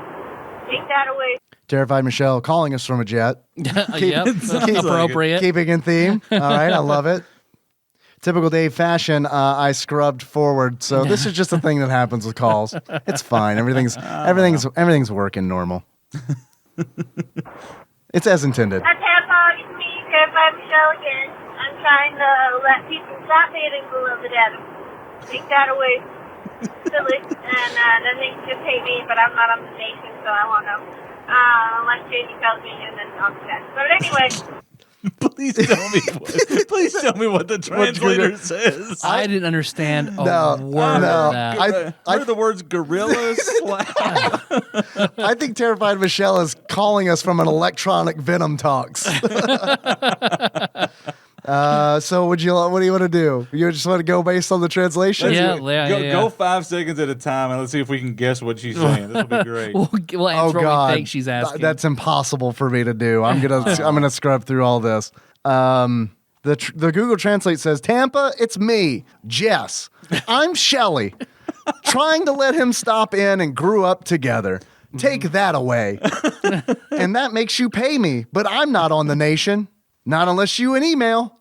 Take that away. Terrified Michelle calling us from a jet. Yep, appropriate. Keeping in theme. All right, I love it. Typical Dave fashion, I scrubbed forward. So this is just a thing that happens with calls. It's fine. Everything's working normal. It's as intended. TADPOG, it's me, Terrified Michelle again. I'm trying to let people stop hating below the datum. Take that away. Silly. And then they can just hate me, but I'm not on the nation, so I won't know. Unless JD tells me, and then I'll do that. But anyway. Please tell me what the translator says. I didn't understand a word of that. What are the words gorilla I think Terrified Michelle is calling us from an electronic Venom Talks. So what do you want to do? You just want to go based on the translation? Go 5 seconds at a time and let's see if we can guess what she's saying. This will be great. We'll answer what we think she's asking. That's impossible for me to do. I'm gonna scrub through all this. The Google Translate says, Tampa, it's me, Jess. I'm Shelly. Trying to let him stop in and grew up together. Take that away. And that makes you pay me, but I'm not on the nation. Not unless you an email.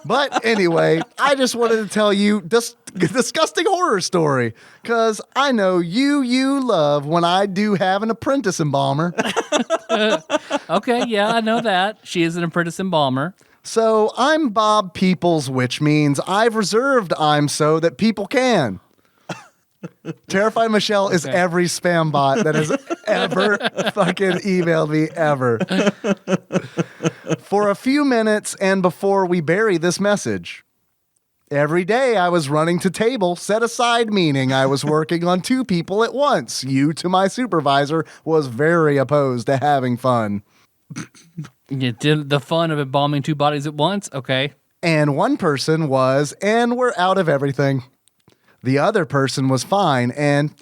But anyway, I just wanted to tell you this disgusting horror story because I know you love when I do have an apprentice embalmer. Okay, yeah, I know that. She is an apprentice embalmer. So I'm Bob Peoples, which means I've reserved I'm so that people can. Terrified Michelle is every spam bot that has ever fucking emailed me ever. For a few minutes and before we bury this message. Every day I was running to table set aside, meaning I was working on 2 people at once. You to my supervisor was very opposed to having fun. You did the fun of embalming 2 bodies at once? Okay. And one person was, and we're out of everything. The other person was fine, and,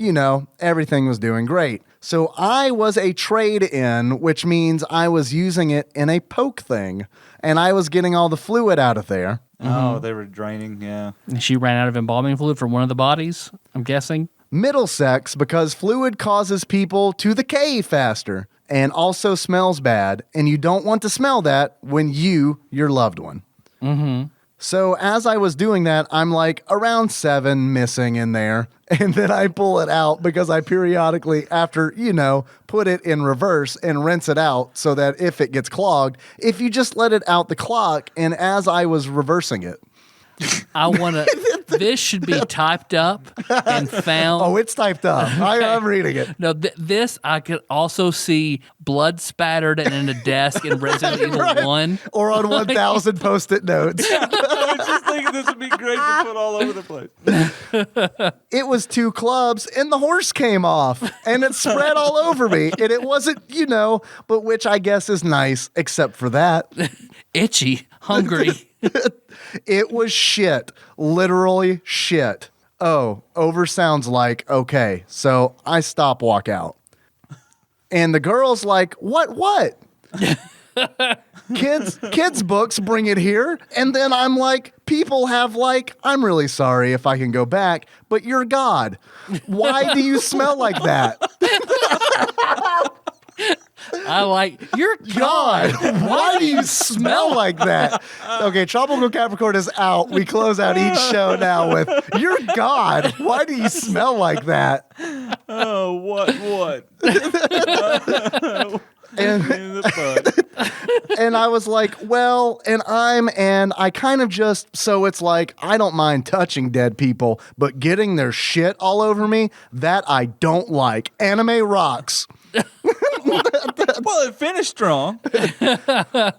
everything was doing great. So I was a trade-in, which means I was using it in a poke thing, and I was getting all the fluid out of there. Oh, they were draining, yeah. She ran out of embalming fluid for one of the bodies, I'm guessing. Middle sex, because fluid causes people to the cave faster, and also smells bad, and you don't want to smell that when your loved one. Mm-hmm. So as I was doing that, I'm like around 7 missing in there. And then I pull it out because I periodically, after, put it in reverse and rinse it out so that if it gets clogged, if you just let it out the clock, and as I was reversing it. This should be typed up and found. Oh, it's typed up. I'm reading it. No, this I could also see blood spattered and in a desk in Resident Evil 1. Or on 1,000 Post-it notes. I was just thinking this would be great to put all over the place. It was 2 clubs and the horse came off and it spread all over me. And it wasn't, but which I guess is nice, except for that. Itchy, hungry. It was shit. Literally shit. Oh, over sounds like, okay. So I stop, walk out. And the girl's like, what? Kids books, bring it here. And then I'm like, people have I'm really sorry if I can go back, but you're God. Why do you smell like that? You're God. Why do you smell like that? Okay, Tropical Capricorn is out. We close out each show now with, you're God. Why do you smell like that? Oh, what? And I was like, well, and I kind of just, so it's like, I don't mind touching dead people, but getting their shit all over me, that I don't like. Anime rocks. Well, it finished strong.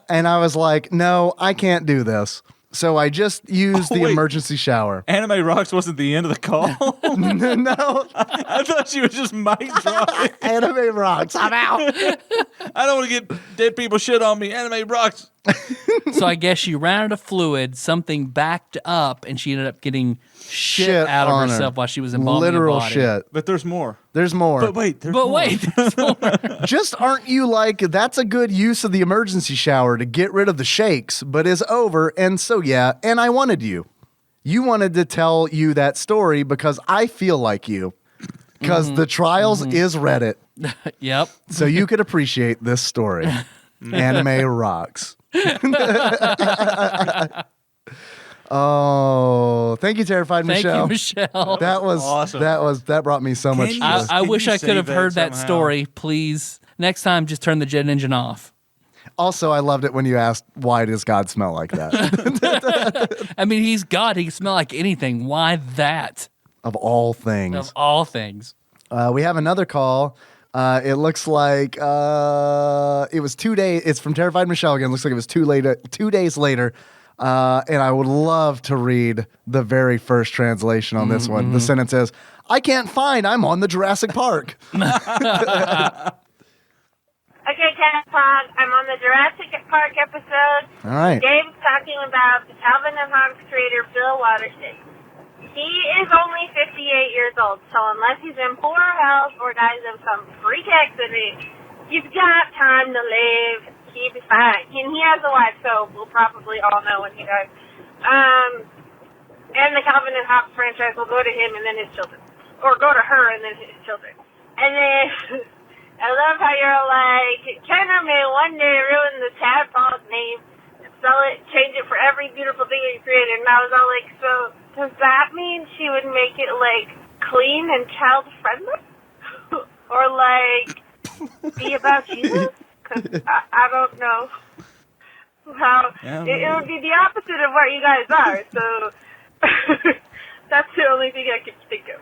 And I was like, no, I can't do this. So I just used the emergency shower. Anime Rocks wasn't the end of the call? No. I thought she was just mic dropping. Anime Rocks. I'm out. I don't want to get dead people shit on me. Anime Rocks. So I guess she ran out of fluid, something backed up, and she ended up getting shit out of on her. herself while she was embalming Literal her body. shit. But there's more. There's more. But wait, there's But more. wait, there's more. Just aren't you like, that's a good use of the emergency shower to get rid of the shakes, but is over. And so, yeah, and I wanted you. You wanted to tell you that story because I feel like you. Because the trials is Reddit. Yep. So you could appreciate this story. Anime rocks. Oh, thank you, Terrified Thank Michelle. you, Michelle. That was awesome. That brought me so much you- joy. I Can wish you I could save have that heard that somehow? story. Please, next time, just turn the jet engine off. Also, I loved it when you asked, why does God smell like that? I mean, he's God. He can smell like anything. Why that? Of all things. Of all things. We have another call. It looks like it was 2 days. It's from Terrified Michelle again. Looks like it was 2 days later. And I would love to read the very first translation on this one. The sentence is, I can't find, I'm on the Jurassic Park. Okay, TADPOG, I'm on the Jurassic Park episode. All right. Dave's talking about the Calvin and Hobbes creator, Bill Watterson. He is only 58 years old, so unless he's in poor health or dies of some freak accident, he's got time to live. He'll be fine. And he has a wife, so we'll probably all know when he dies. And the Calvin and Hobbes franchise will go to him and then his children. Or go to her and then his children. And then... I love how you're like, Kenner may one day ruin the Tadpog name and sell it, change it for every beautiful thing you created. And I was all like, so does that mean she would make it like clean and child friendly? Or like be about Jesus? Because I don't know how. It would be the opposite of what you guys are. So that's the only thing I can think of.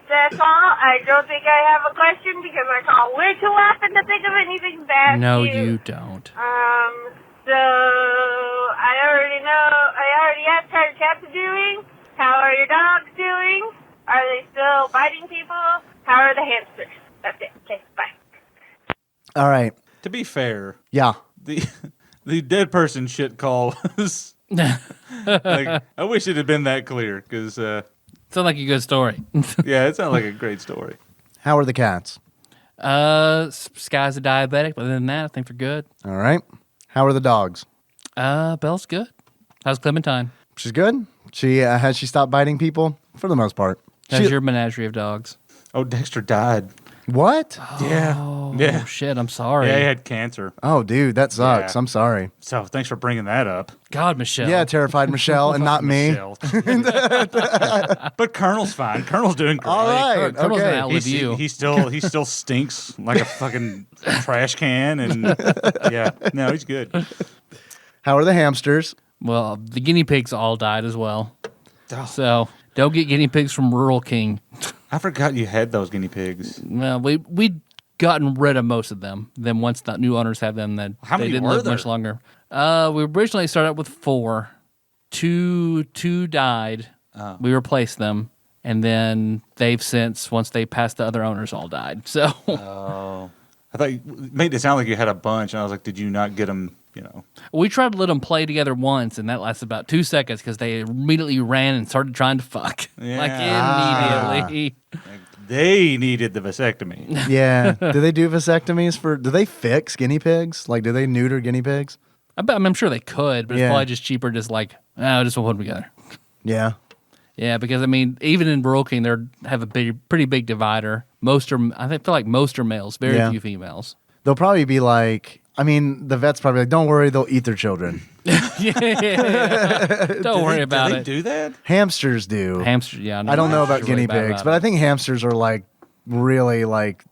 That's all. I don't think I have a question because I call way too often to think of anything bad. No, you don't. So I already know. I already asked how your cats are doing. How are your dogs doing? Are they still biting people? How are the hamsters? That's it. Okay, bye. All right. To be fair, Yeah. the dead person shit call was like, I wish it had been that clear because Sounds like a good story. yeah, it sounds like a great story. How are the cats? Sky's a diabetic, but other than that, I think they're good. All right. How are the dogs? Bell's good. How's Clementine? She's good. She has she stopped biting people for the most part. How's your menagerie of dogs? Oh, Dexter died. What? Yeah. Oh, Yeah. shit, I'm sorry. Yeah, he had cancer. Oh, dude, that sucks. Yeah. I'm sorry. So thanks for bringing that up. God, Michelle. Yeah, Terrified Michelle and not me. Michelle. But Colonel's fine. Colonel's doing great. All right. Colonel's Okay. gonna outlive you. He still stinks like a fucking trash can, and yeah, no, he's good. How are the hamsters? Well, the guinea pigs all died as well. Oh. So don't get guinea pigs from Rural King. I forgot you had those guinea pigs. Well, we'd gotten rid of most of them. Then once the new owners had them, then How they many didn't were live there? much longer. We originally started out with 4. Two died. We replaced them, and then they've since, once they passed the other owners, all died. So I thought you made it sound like you had a bunch, and I was like, did you not get them? You know, we tried to let them play together once, and that lasted about 2 seconds because they immediately ran and started trying to fuck. Like immediately. they needed the vasectomy. Yeah. Do they do vasectomies do they fix guinea pigs? Like, do they neuter guinea pigs? I'm sure they could, but Yeah. it's probably just cheaper. Just like, just we'll put them together. Yeah. Yeah, because I mean, even in Rural King, they have a pretty big divider. I feel like most are males, very Yeah. few females. They'll probably be like, I mean, the vet's probably like, don't worry, they'll eat their children. Don't worry about do it. they do that? Hamsters do. Hamster, yeah. I don't know about hamsters are really guinea bad pigs, about but I it. think hamsters are like really like,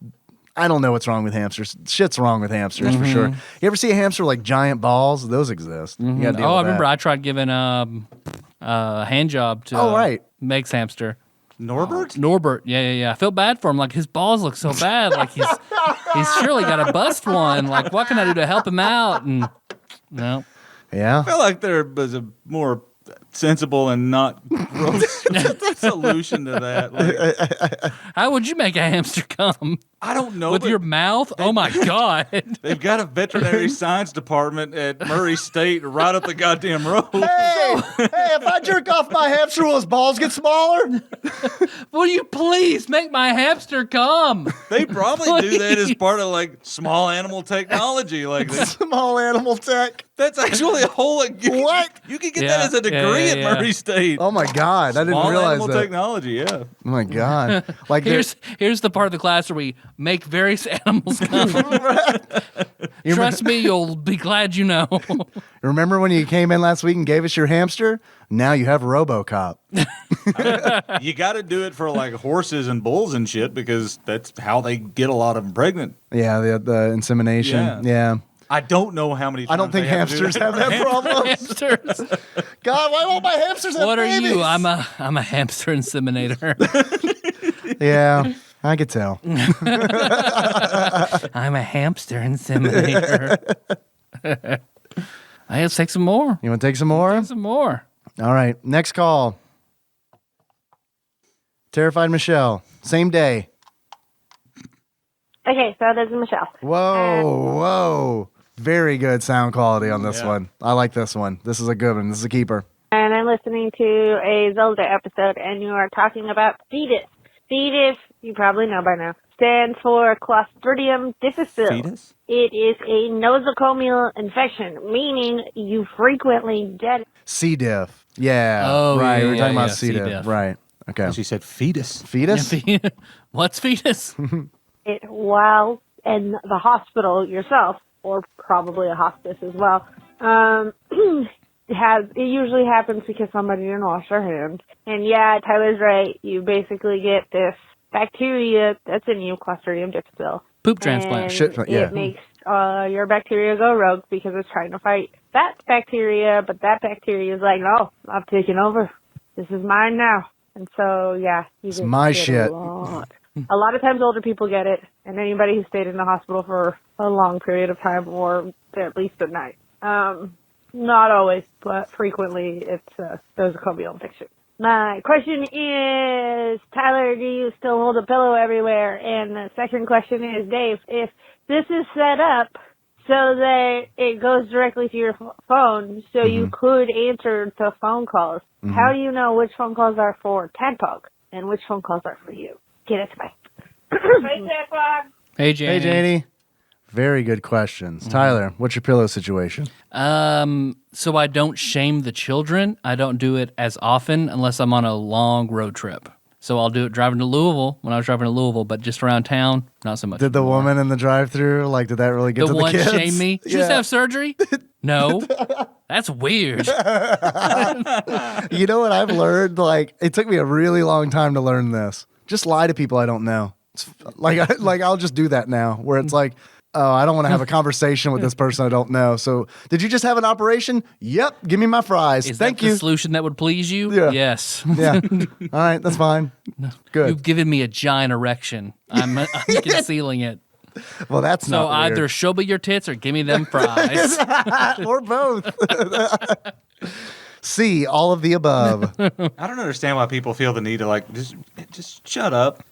I don't know what's wrong with hamsters. Shit's wrong with hamsters for sure. You ever see a hamster with, like giant balls? Those exist. You gotta deal I with remember that. I tried giving a hand job to right. Meg's hamster. Norbert? Norbert, yeah. I feel bad for him. Like his balls look so bad. Like he's surely got to bust one. Like what can I do to help him out? And no, Yeah. I feel like there was a more sensible and not gross solution to that. Like, How would you make a hamster come? I don't know. With your mouth? Oh my God. They've got a veterinary science department at Murray State right up the goddamn road. Hey, if I jerk off my hamster, will his balls get smaller? Will you please make my hamster come? They probably do that as part of like small animal technology. Like Small animal tech. that's actually a whole. What? You can get Yeah, that as a degree at Murray State. Oh my God, I didn't Small realize animal that. technology. Yeah. Oh my God. Like Here's the part of the class where we make various animals come. Trust me, you'll be glad you know. remember when you came in last week and gave us your hamster? Now you have RoboCop. You got to do it for like horses and bulls and shit because that's how they get a lot of them pregnant. Yeah, the insemination. Yeah. I don't know how many times I don't think they have to do hamsters have that problem. Hamsters. God, why won't my hamsters have What are babies? you? I'm a hamster inseminator. Yeah, I could tell. I'm a hamster inseminator. Let's take some more. You want to take some more? Some more. All right, next call. Terrified Michelle. Same day. Okay, so this is Michelle. Whoa. Very good sound quality on this Yeah. one. I like this one. This is a good one. This is a keeper. And I'm listening to a Zelda episode, and you are talking about fetus. Fetus, you probably know by now, stands for Clostridium difficile. Fetus? It is a nosocomial infection, meaning you frequently get it. C. diff. Yeah. Oh, right. yeah, We're talking yeah, about C. diff. diff. Right. Okay. She said fetus. Fetus? What's fetus? While in the hospital yourself, or probably a hospice as well. It usually happens because somebody didn't wash their hands. And yeah, Tyler's right. You basically get this bacteria that's in you, Clostridium difficile. Poop transplant. And Shit, yeah. It makes your bacteria go rogue because it's trying to fight that bacteria, but that bacteria is like, no, I've taken over. This is mine now. And so, yeah. It's my shit. A lot of times older people get it, and anybody who stayed in the hospital for a long period of time or at least a night. Not always, but frequently it's a nosocomial infection. My question is, Tyler, do you still hold a pillow everywhere? And the second question is, Dave, if this is set up so that it goes directly to your phone so you could answer the phone calls, how do you know which phone calls are for TADPOG and which phone calls are for you? Get it to me. Hey, TADPOG. Hey, Janie. Hey, Janie. Very good questions. Tyler, what's your pillow situation? So I don't shame the children. I don't do it as often unless I'm on a long road trip. So I'll do it driving to Louisville when I was driving to Louisville, but just around town, not so much. Did the anymore. woman in the drive-thru did that really get The to the one kids? shame me? Did you just have surgery? No. That's weird. You know what I've learned? It took me a really long time to learn this. Just lie to people I don't know. It's I'll just do that now, where it's like, oh, I don't want to have a conversation with this person I don't know. So, did you just have an operation? Yep. Give me my fries. Is Thank that you. the solution that would please you? Yeah. Yes. Yeah. All right. That's fine. Good. You've given me a giant erection. I'm concealing it. Well, that's So not either weird. show me your tits or give me them fries. or both. C, all of the above. I don't understand why people feel the need to just shut up.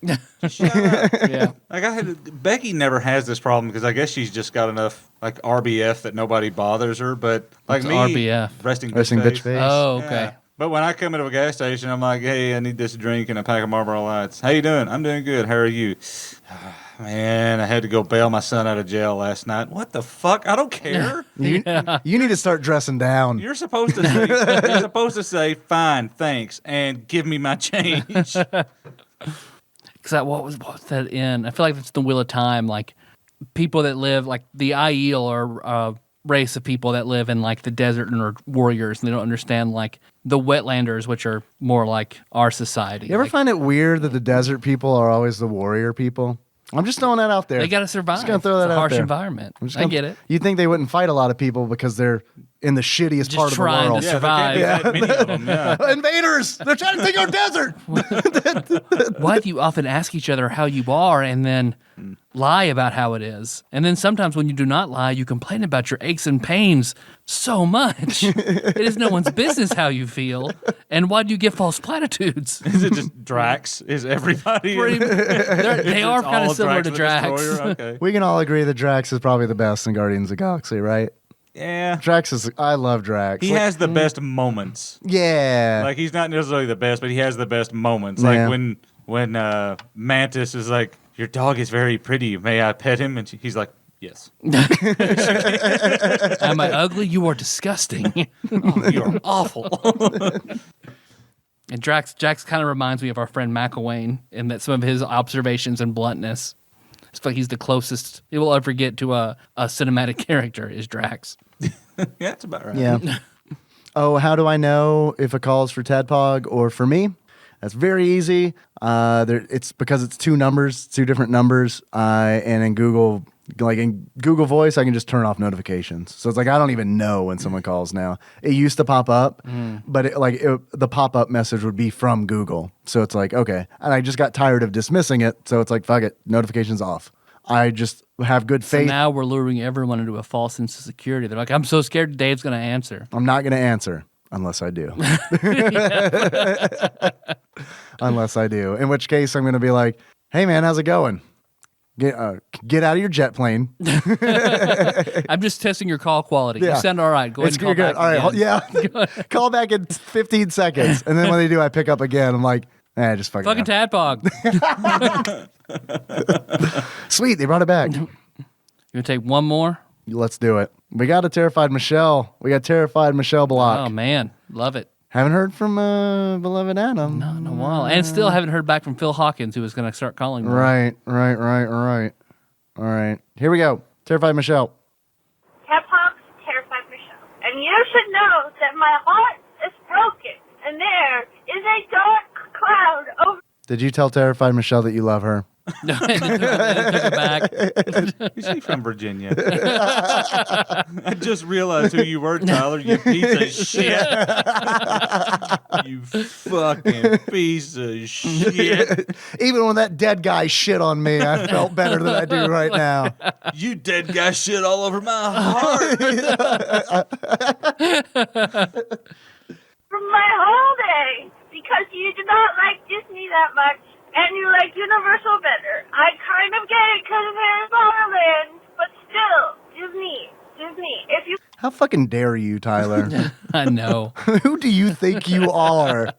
Just shut up. Yeah. Becky never has this problem because I guess she's just got enough RBF that nobody bothers her. But What's me, RBF? resting Bitch face. Oh, okay. Yeah. But when I come into a gas station, I'm like, hey, I need this drink and a pack of Marlboro Lights. How you doing? I'm doing good. How are you? Man, I had to go bail my son out of jail last night. What the fuck? I don't care. You need to start dressing down. You're supposed to say, fine, thanks, and give me my change. Because what was that in? I feel like it's the Wheel of Time. Like people that live the Aiel are race of people that live in the desert and are warriors, and they don't understand the wetlanders, which are more like our society. You ever find it weird that the desert people are always the warrior people? I'm just throwing that out there. they got to survive? Just gonna throw that it's a out harsh there. environment. I'm just I gonna- get it. You'd think they wouldn't fight a lot of people because they're in the shittiest Just part of the trying to world. survive. Yeah, there can't be that many of them. Yeah. Invaders! They're trying to take our desert! Why do you often ask each other how you are, and then lie about how it is. And then sometimes when you do not lie, you complain about your aches and pains so much. It is no one's business how you feel. And why do you give false platitudes? Is it just Drax? Is everybody? They are kind of similar to the Drax. Destroyer? Okay. We can all agree that Drax is probably the best in Guardians of the Galaxy, right? Yeah. I love Drax. He has the best moments. Yeah. Like, he's not necessarily the best, but he has the best moments. Yeah. Like when Mantis is like, "Your dog is very pretty. May I pet him?" And he's like, "Yes." Am I ugly? You are disgusting. Oh, you're awful. And Drax kind of reminds me of our friend McElwain in that some of his observations and bluntness. It's like he's the closest he will ever get to a cinematic character is Drax. Yeah, that's about right. Yeah. Oh, how do I know if a call is for TADPOG or for me? That's very easy. It's because it's two different numbers. And in Google Voice, I can just turn off notifications. So it's like I don't even know when someone calls now. It used to pop up, but the pop-up message would be from Google. So it's like, okay. And I just got tired of dismissing it. So it's like, fuck it, notifications off. I just have good faith. So now we're luring everyone into a false sense of security. They're like, I'm so scared Dave's going to answer. I'm not going to answer unless I do. Unless I do. In which case, I'm going to be like, hey, man, how's it going? Get out of your jet plane. I'm just testing your call quality. Yeah. You sound all right. Go ahead and call good. back All right. again. Yeah. Call back in 15 seconds. And then when they do, I pick up again. I'm like, just fucking Tadpog. Sweet. They brought it back. You want to take one more? Let's do it. We got a terrified Michelle. We got terrified Michelle Block. Oh, man. Love it. Haven't heard from beloved Adam. Not in a while. And still haven't heard back from Phil Hawkins, who was going to start calling me. Right. All right. Here we go. Terrified Michelle. TADPOG's terrified Michelle. And you should know that my heart is broken, and there is a dark cloud over. Did you tell terrified Michelle that you love her? No, I took it back. Is she from Virginia? I just realized who you were, Tyler. You piece of shit. You fucking piece of shit. Even when that dead guy shit on me, I felt better than I do right now. You dead guy shit all over my heart. From my whole day, because you do not like Disney that much, and you like Universal better. I kind of get it because of Harry Potter Land, but still, Disney. If you How fucking dare you, Tyler? I know. Who do you think you are?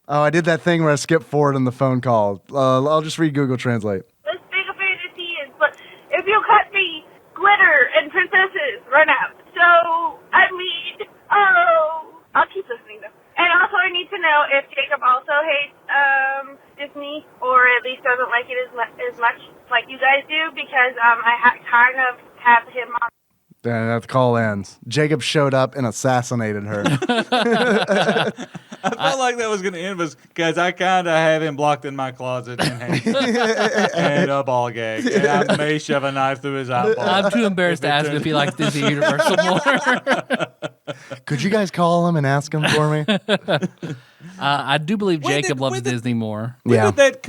Oh, I did that thing where I skipped forward on the phone call. I'll just read Google Translate. as big a fan as he is, but if you cut me, glitter and princesses run out. So I mean, I'll keep listening though. And also, I need to know if Jacob also hates Disney, or at least doesn't like it as much like you guys do, because I kind of have him on. Then that call ends. Jacob showed up and assassinated her. I felt like that was going to end, because I kind of have him blocked in my closet and a ball gag. And I may shove a knife through his eyeball. I'm too embarrassed to ask him if he likes Disney Universal more. Could you guys call him and ask him for me? I do believe Jacob loves Disney more. When did that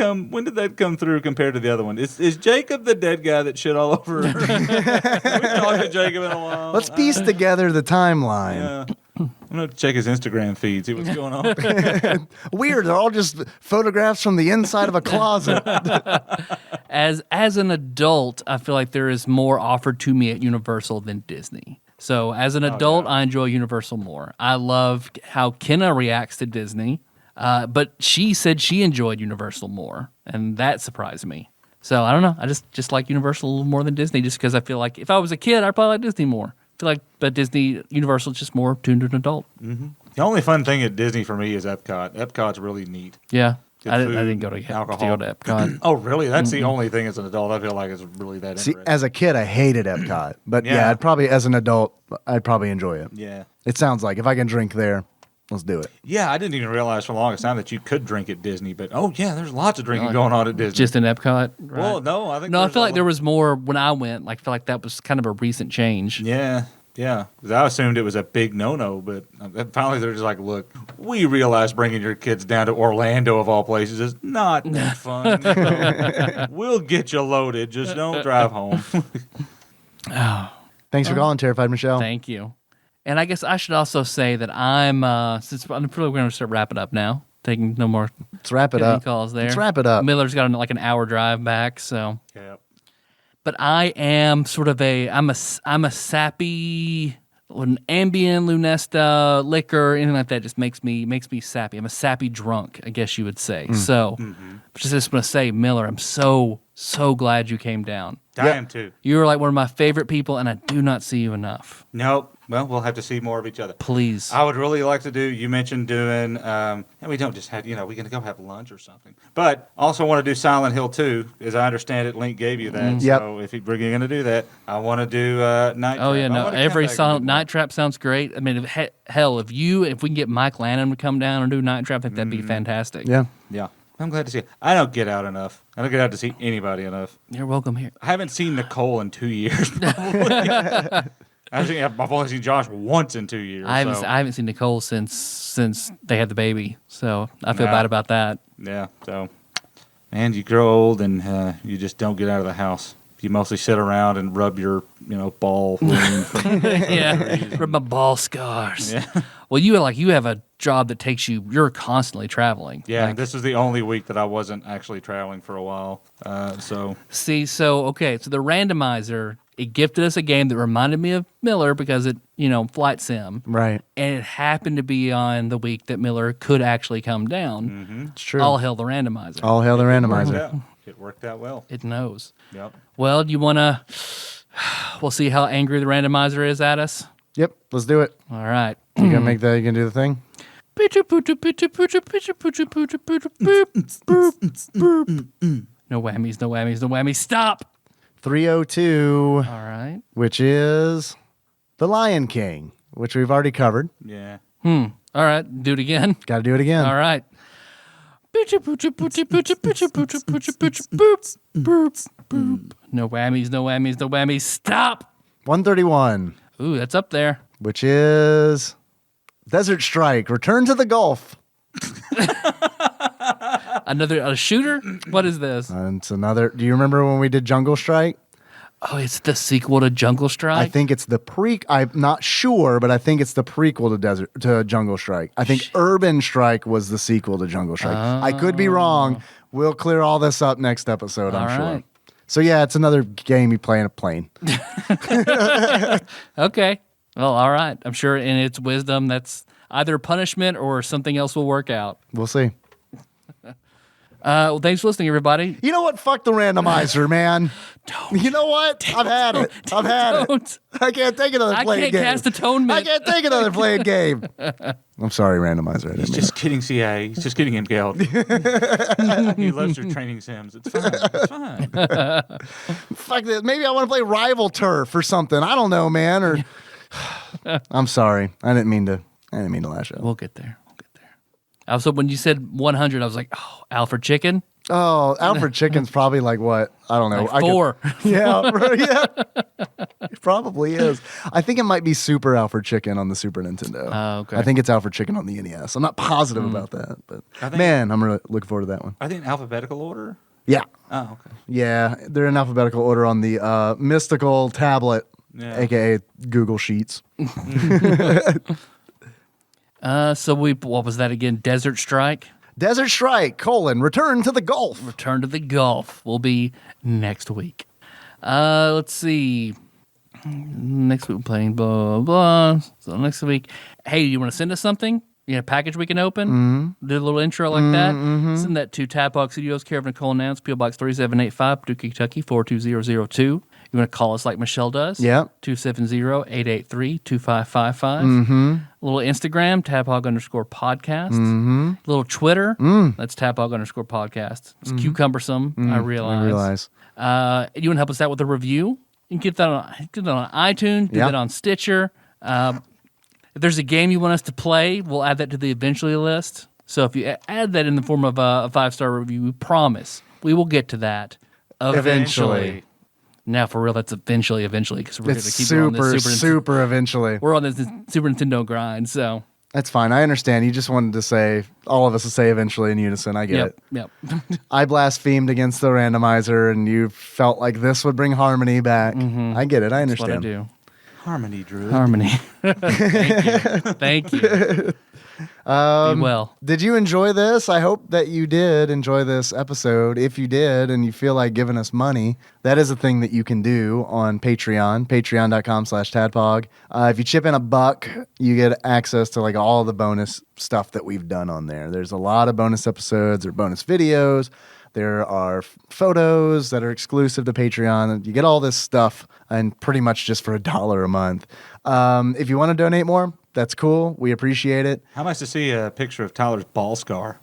come through compared to the other one? Is Jacob the dead guy that shit all over her? We talked to Jacob in a while. Let's piece together the timeline. Yeah. I'm going to check his Instagram feed, see what's going on. Weird. They're all just photographs from the inside of a closet. As an adult, I feel like there is more offered to me at Universal than Disney. So as an adult, I enjoy Universal more. I love how Kenna reacts to Disney, but she said she enjoyed Universal more, and that surprised me. So I don't know. I just like Universal a little more than Disney, just because I feel like if I was a kid, I'd probably like Disney more. I feel like, but Disney, Universal is just more tuned to an adult. Mm-hmm. The only fun thing at Disney for me is Epcot. Epcot's really neat. Yeah. Good I food, didn't go to alcohol. Epcot. Oh, really? That's the only thing as an adult I feel like is really that See, interesting. as a kid, I hated Epcot. But yeah, as an adult, I'd probably enjoy it. Yeah. It sounds like if I can drink there, let's do it. Yeah, I didn't even realize for the longest time that you could drink at Disney. But, there's lots of drinking going on at Disney. Just in Epcot? Well, Right. no, I think I feel like there was more when I went. Like, I feel like that was kind of a recent change. Yeah. Yeah, 'cause I assumed it was a big no-no, but finally they're just like, look, we realize bringing your kids down to Orlando of all places is not that fun. So we'll get you loaded. Just don't drive home. Thanks for calling, Terrified Michelle. Thank you. And I guess I should also say that since I'm probably going to start wrapping up now, taking no more Let's wrap it up. calls there. Let's wrap it up. Miller's got like an hour drive back, so. Yeah. But I am sort of I'm a sappy, an Ambien, Lunesta, liquor, anything like that just makes me sappy. I'm a sappy drunk, I guess you would say. So, just want to say, Miller, I'm so glad you came down. I am too. You were like one of my favorite people, and I do not see you enough. Nope. Well, we'll have to see more of each other. Please. I would really like to do, you mentioned doing, and we don't just have, we're going to go have lunch or something. But also want to do Silent Hill 2. As I understand it, Link gave you that. Yep. So if we're going to do that, I want to do Night Trap. Oh, yeah, I no. wanna Every come back Silent and do Night Trap sounds great. I mean, if we can get Mike Lannon to come down and do Night Trap, I think that'd be fantastic. Yeah. Yeah. I'm glad to see it. I don't get out enough. I don't get out to see anybody enough. You're welcome here. I haven't seen Nicole in 2 years, probably. I've only seen Josh once in 2 years. I haven't seen Nicole since they had the baby, so I feel Nah. bad about that. Yeah, so, man, you grow old and you just don't get out of the house. You mostly sit around and rub your, ball wound. Yeah, rub my ball scars. Yeah. Well, you have a job that takes you're constantly traveling. Yeah, Like, this is the only week that I wasn't actually traveling for a while. So so the randomizer, it gifted us a game that reminded me of Miller because it, flight sim. Right. And it happened to be on the week that Miller could actually come down. It's true. All hail the randomizer. All hail the randomizer. yeah, it worked out well. It knows. Yep. Well, do you want to... We'll see how angry the randomizer is at us. Yep. Let's do it. All right. You gonna make that? You gonna do the thing? No whammies, no whammies, no whammies. Stop. 302, All right. which is The Lion King, which we've already covered. Yeah. All right. Do it again. Got to do it again. All right. No whammies, no whammies, no whammies. Stop. 131, Ooh, that's up there. which is Desert Strike, Return to the Gulf. A shooter? What is this? And it's another. Do you remember when we did Jungle Strike? Oh, it's the sequel to Jungle Strike? I think it's the I'm not sure, but I think it's the prequel to Jungle Strike. I think Urban Strike was the sequel to Jungle Strike. I could be wrong. We'll clear all this up next episode, I'm All sure. right. So yeah, it's another game you play in a plane. Okay. Well, all right. I'm sure in its wisdom that's either punishment or something else will work out. We'll see. Well, thanks for listening, everybody. You know what? Fuck the randomizer, man. Don't. You know what? I've had it. I've had it. Don't. I can't take another I playing can't game. cast atonement. I can't take another playing game. I'm sorry, randomizer. I didn't He's mean just kidding, CA. He's just kidding him, Geld. He loves your training sims. It's fine. It's fine. it. Fuck this. Maybe I want to play Rival Turf or something. I don't know, man. Or I'm sorry. I didn't mean to lash out. We'll get there. Also, when you said 100, I was like, oh, Alfred Chicken? Oh, Alfred Chicken's probably like what? I don't know. Like 4. Yeah, yeah. It probably is. I think it might be Super Alfred Chicken on the Super Nintendo. Oh, okay. I think it's Alfred Chicken on the NES. I'm not positive about that, but man, I'm really looking forward to that one. Are they in alphabetical order? Yeah. Oh, okay. Yeah, they're in alphabetical order on the mystical tablet, Yeah. aka Google Sheets. What was that again? Desert Strike? Desert Strike, Return to the Gulf. Return to the Gulf will be next week. Let's see. Next week we're playing blah, blah, blah. So next week, hey, you want to send us something? You got a package we can open? Mm-hmm. Do a little intro like that? Mm-hmm. Send that to TADPOG Studios, care of Nicole Nance, P.O. Box 3785, Paducah, Kentucky, 42002. You want to call us like Michelle does? Yeah. 270-883-2555. Mm-hmm. A little Instagram, TADPOG_podcast. Mm-hmm. A little Twitter, that's TADPOG_podcast. It's cumbersome, I realize. You want to help us out with a review? You can get that on iTunes, do that on Stitcher. If there's a game you want us to play, we'll add that to the eventually list. So if you add that in the form of a 5-star review, we promise we will get to that eventually. Now, for real, that's eventually, because we're going to It's keep on this super eventually. We're on this Super Nintendo grind, so. That's fine. I understand. You just wanted to say, all of us to say eventually in unison. I get it. Yep. I blasphemed against the randomizer, and you felt like this would bring harmony back. I get it. I That's understand. what I do. Harmony, Drew. Harmony. Thank you. Be well. Did you enjoy this? I hope that you did enjoy this episode. If you did and you feel like giving us money, that is a thing that you can do on Patreon, patreon.com/tadpog. If you chip in $1, you get access to like all the bonus stuff that we've done on there. There's a lot of bonus episodes or bonus videos. There are photos that are exclusive to Patreon. You get all this stuff and pretty much just for $1 a month. If you want to donate more, that's cool. We appreciate it. How much to see a picture of Tyler's ball scar?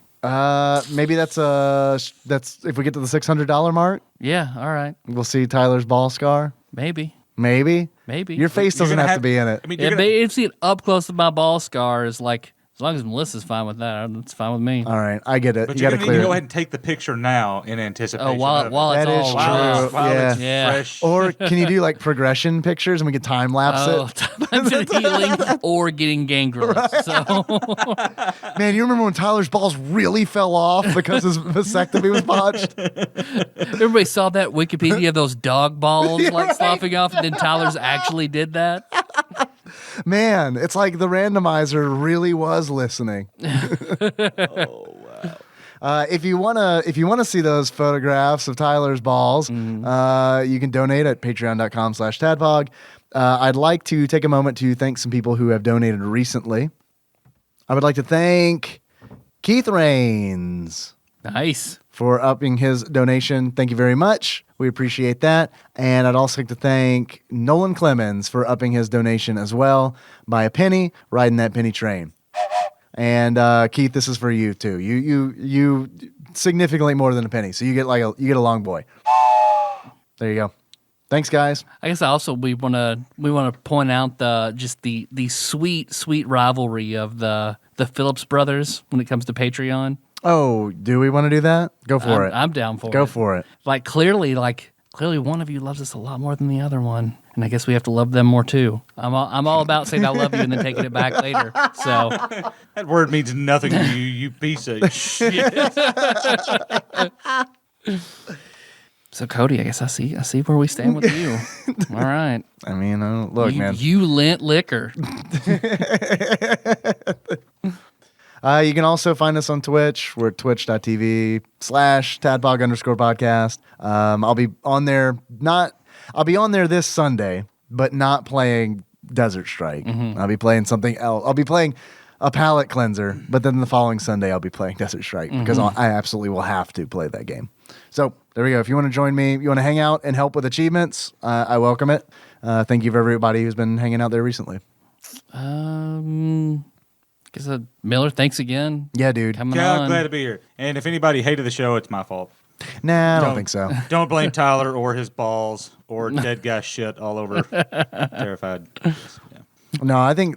Maybe that's if we get to the $600 mark, Yeah, all right. we'll see Tyler's ball scar. Maybe. Maybe. Maybe. Your face You're doesn't gonna have to be in it. I mean, Yeah, you're but gonna, if see it up close to my ball scar is like, as long as Melissa's fine with that, it's fine with me. All right, I get it. but You you're got to gonna need clear to go it. ahead and take the picture now in anticipation. While That it's is all true. While it's Yeah. fresh. Or can you do like progression pictures and we can time lapse I'm healing or getting gangrene. So it? Man, you remember when Tyler's balls really fell off because his vasectomy was botched? everybody saw that Wikipedia of those dog balls sloughing off, and then Tyler's actually did that. Man, it's like the randomizer really was listening. If you wanna see those photographs of Tyler's balls, you can donate at patreon.com/tadpog. I'd like to take a moment to thank some people who have donated recently. I would like to thank Keith Rains Nice. for upping his donation. Thank you very much. We appreciate that. And I'd also like to thank Nolan Clemens for upping his donation as well by a penny, riding that penny train. And Keith, this is for you too. You significantly more than a penny. So you get a long boy. There you go. Thanks, guys. I guess also we want to point out the sweet rivalry of the Phillips brothers when it comes to Patreon. Oh, do we want to do that? Go for it. I'm down for it. Go for it. Clearly one of you loves us a lot more than the other one, and I guess we have to love them more too. I'm all about saying I love you and then taking it back later. So That word means nothing to you, you piece of shit. So Cody, I guess I see where we stand with you. All right. I mean, look, man. You lent liquor. You can also find us on Twitch. We're at twitch.tv/tadpog_podcast. I'll be on there. I'll be on there this Sunday, but not playing Desert Strike. I'll be playing something else. I'll be playing a palate cleanser, but then the following Sunday I'll be playing Desert Strike because I absolutely will have to play that game. So there we go. If you want to join me, you want to hang out and help with achievements, I welcome it. Thank you for everybody who's been hanging out there recently. Guess Miller, thanks again. Yeah, dude. Coming Yeah, on. I'm glad to be here. And if anybody hated the show, it's my fault. Nah, I don't think so. Don't blame Tyler or his balls or dead guy shit all over. Terrified. Yeah. No, I think.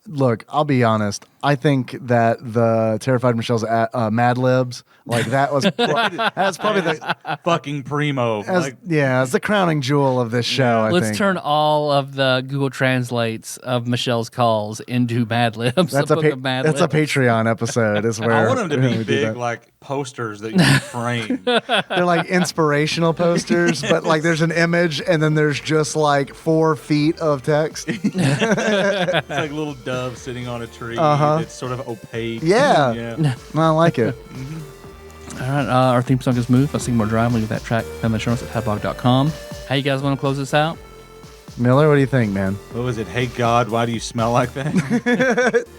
Look, I'll be honest. I think that the Terrified Michelle's Mad Libs, like that was that's probably the Fucking primo. it's the crowning jewel of this show. I Let's think. turn all of the Google Translates of Michelle's calls into Mad Libs. That's a book of Mad that's a Libs. Patreon episode. Is where I want them to we be do big, that. like posters that you can frame. They're like inspirational posters, but like there's an image and then there's just like 4 feet of text. It's like a little dove sitting on a tree. It's sort of opaque. Yeah. I like it. All right, our theme song is Move. I'll sing more drively with that track. Come and show us at tadpog.com. How you guys want to close this out? Miller, what do you think, man? What was it? Hey God, why do you smell like that?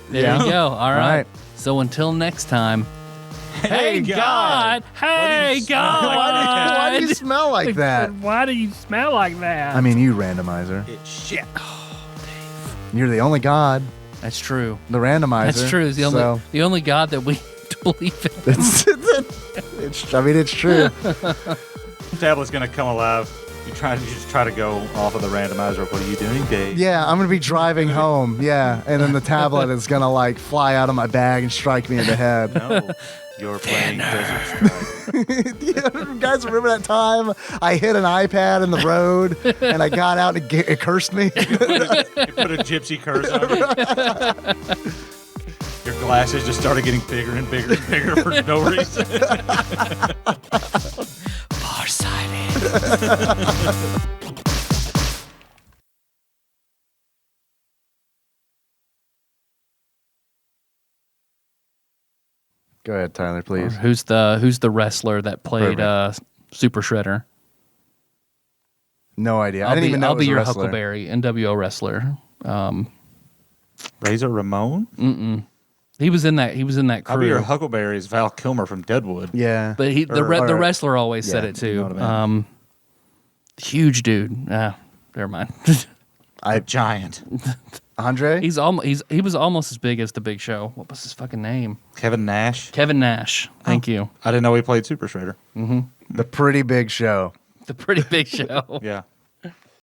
There you go. All right. right. So until next time. Hey God! Hey God! Why do you smell like that? Why do you smell like that? I mean, you randomizer. It's shit. You're the only god. That's true. The randomizer. That's true. It's the only God that we believe in. It's true. Tablet's gonna come alive. You just try to go off of the randomizer. What are you doing, Dave? Yeah, I'm gonna be driving home. Yeah, and then the tablet is gonna like fly out of my bag and strike me in the head. No, you're playing Desert Strike. You guys remember that time I hit an iPad in the road and I got out and it cursed me? You put a gypsy curse on it. Your glasses just started getting bigger and bigger and bigger for no reason. Farsighted. Go ahead, Tyler, please. Who's the wrestler that played Super Shredder? No idea. I didn't even know I'll it was be a your wrestler. Huckleberry, NWO wrestler. Razor Ramon? He was in that crew. I'll be your Huckleberry is Val Kilmer from Deadwood. Yeah. But the wrestler always said Yeah, it too. you know what I mean. Huge dude. Never mind. A giant. Andre? He was almost as big as the Big Show. What was his fucking name? Kevin Nash. Kevin Nash. Thank you. I didn't know he played Super Shredder. The Pretty Big Show. The Pretty Big Show. Yeah.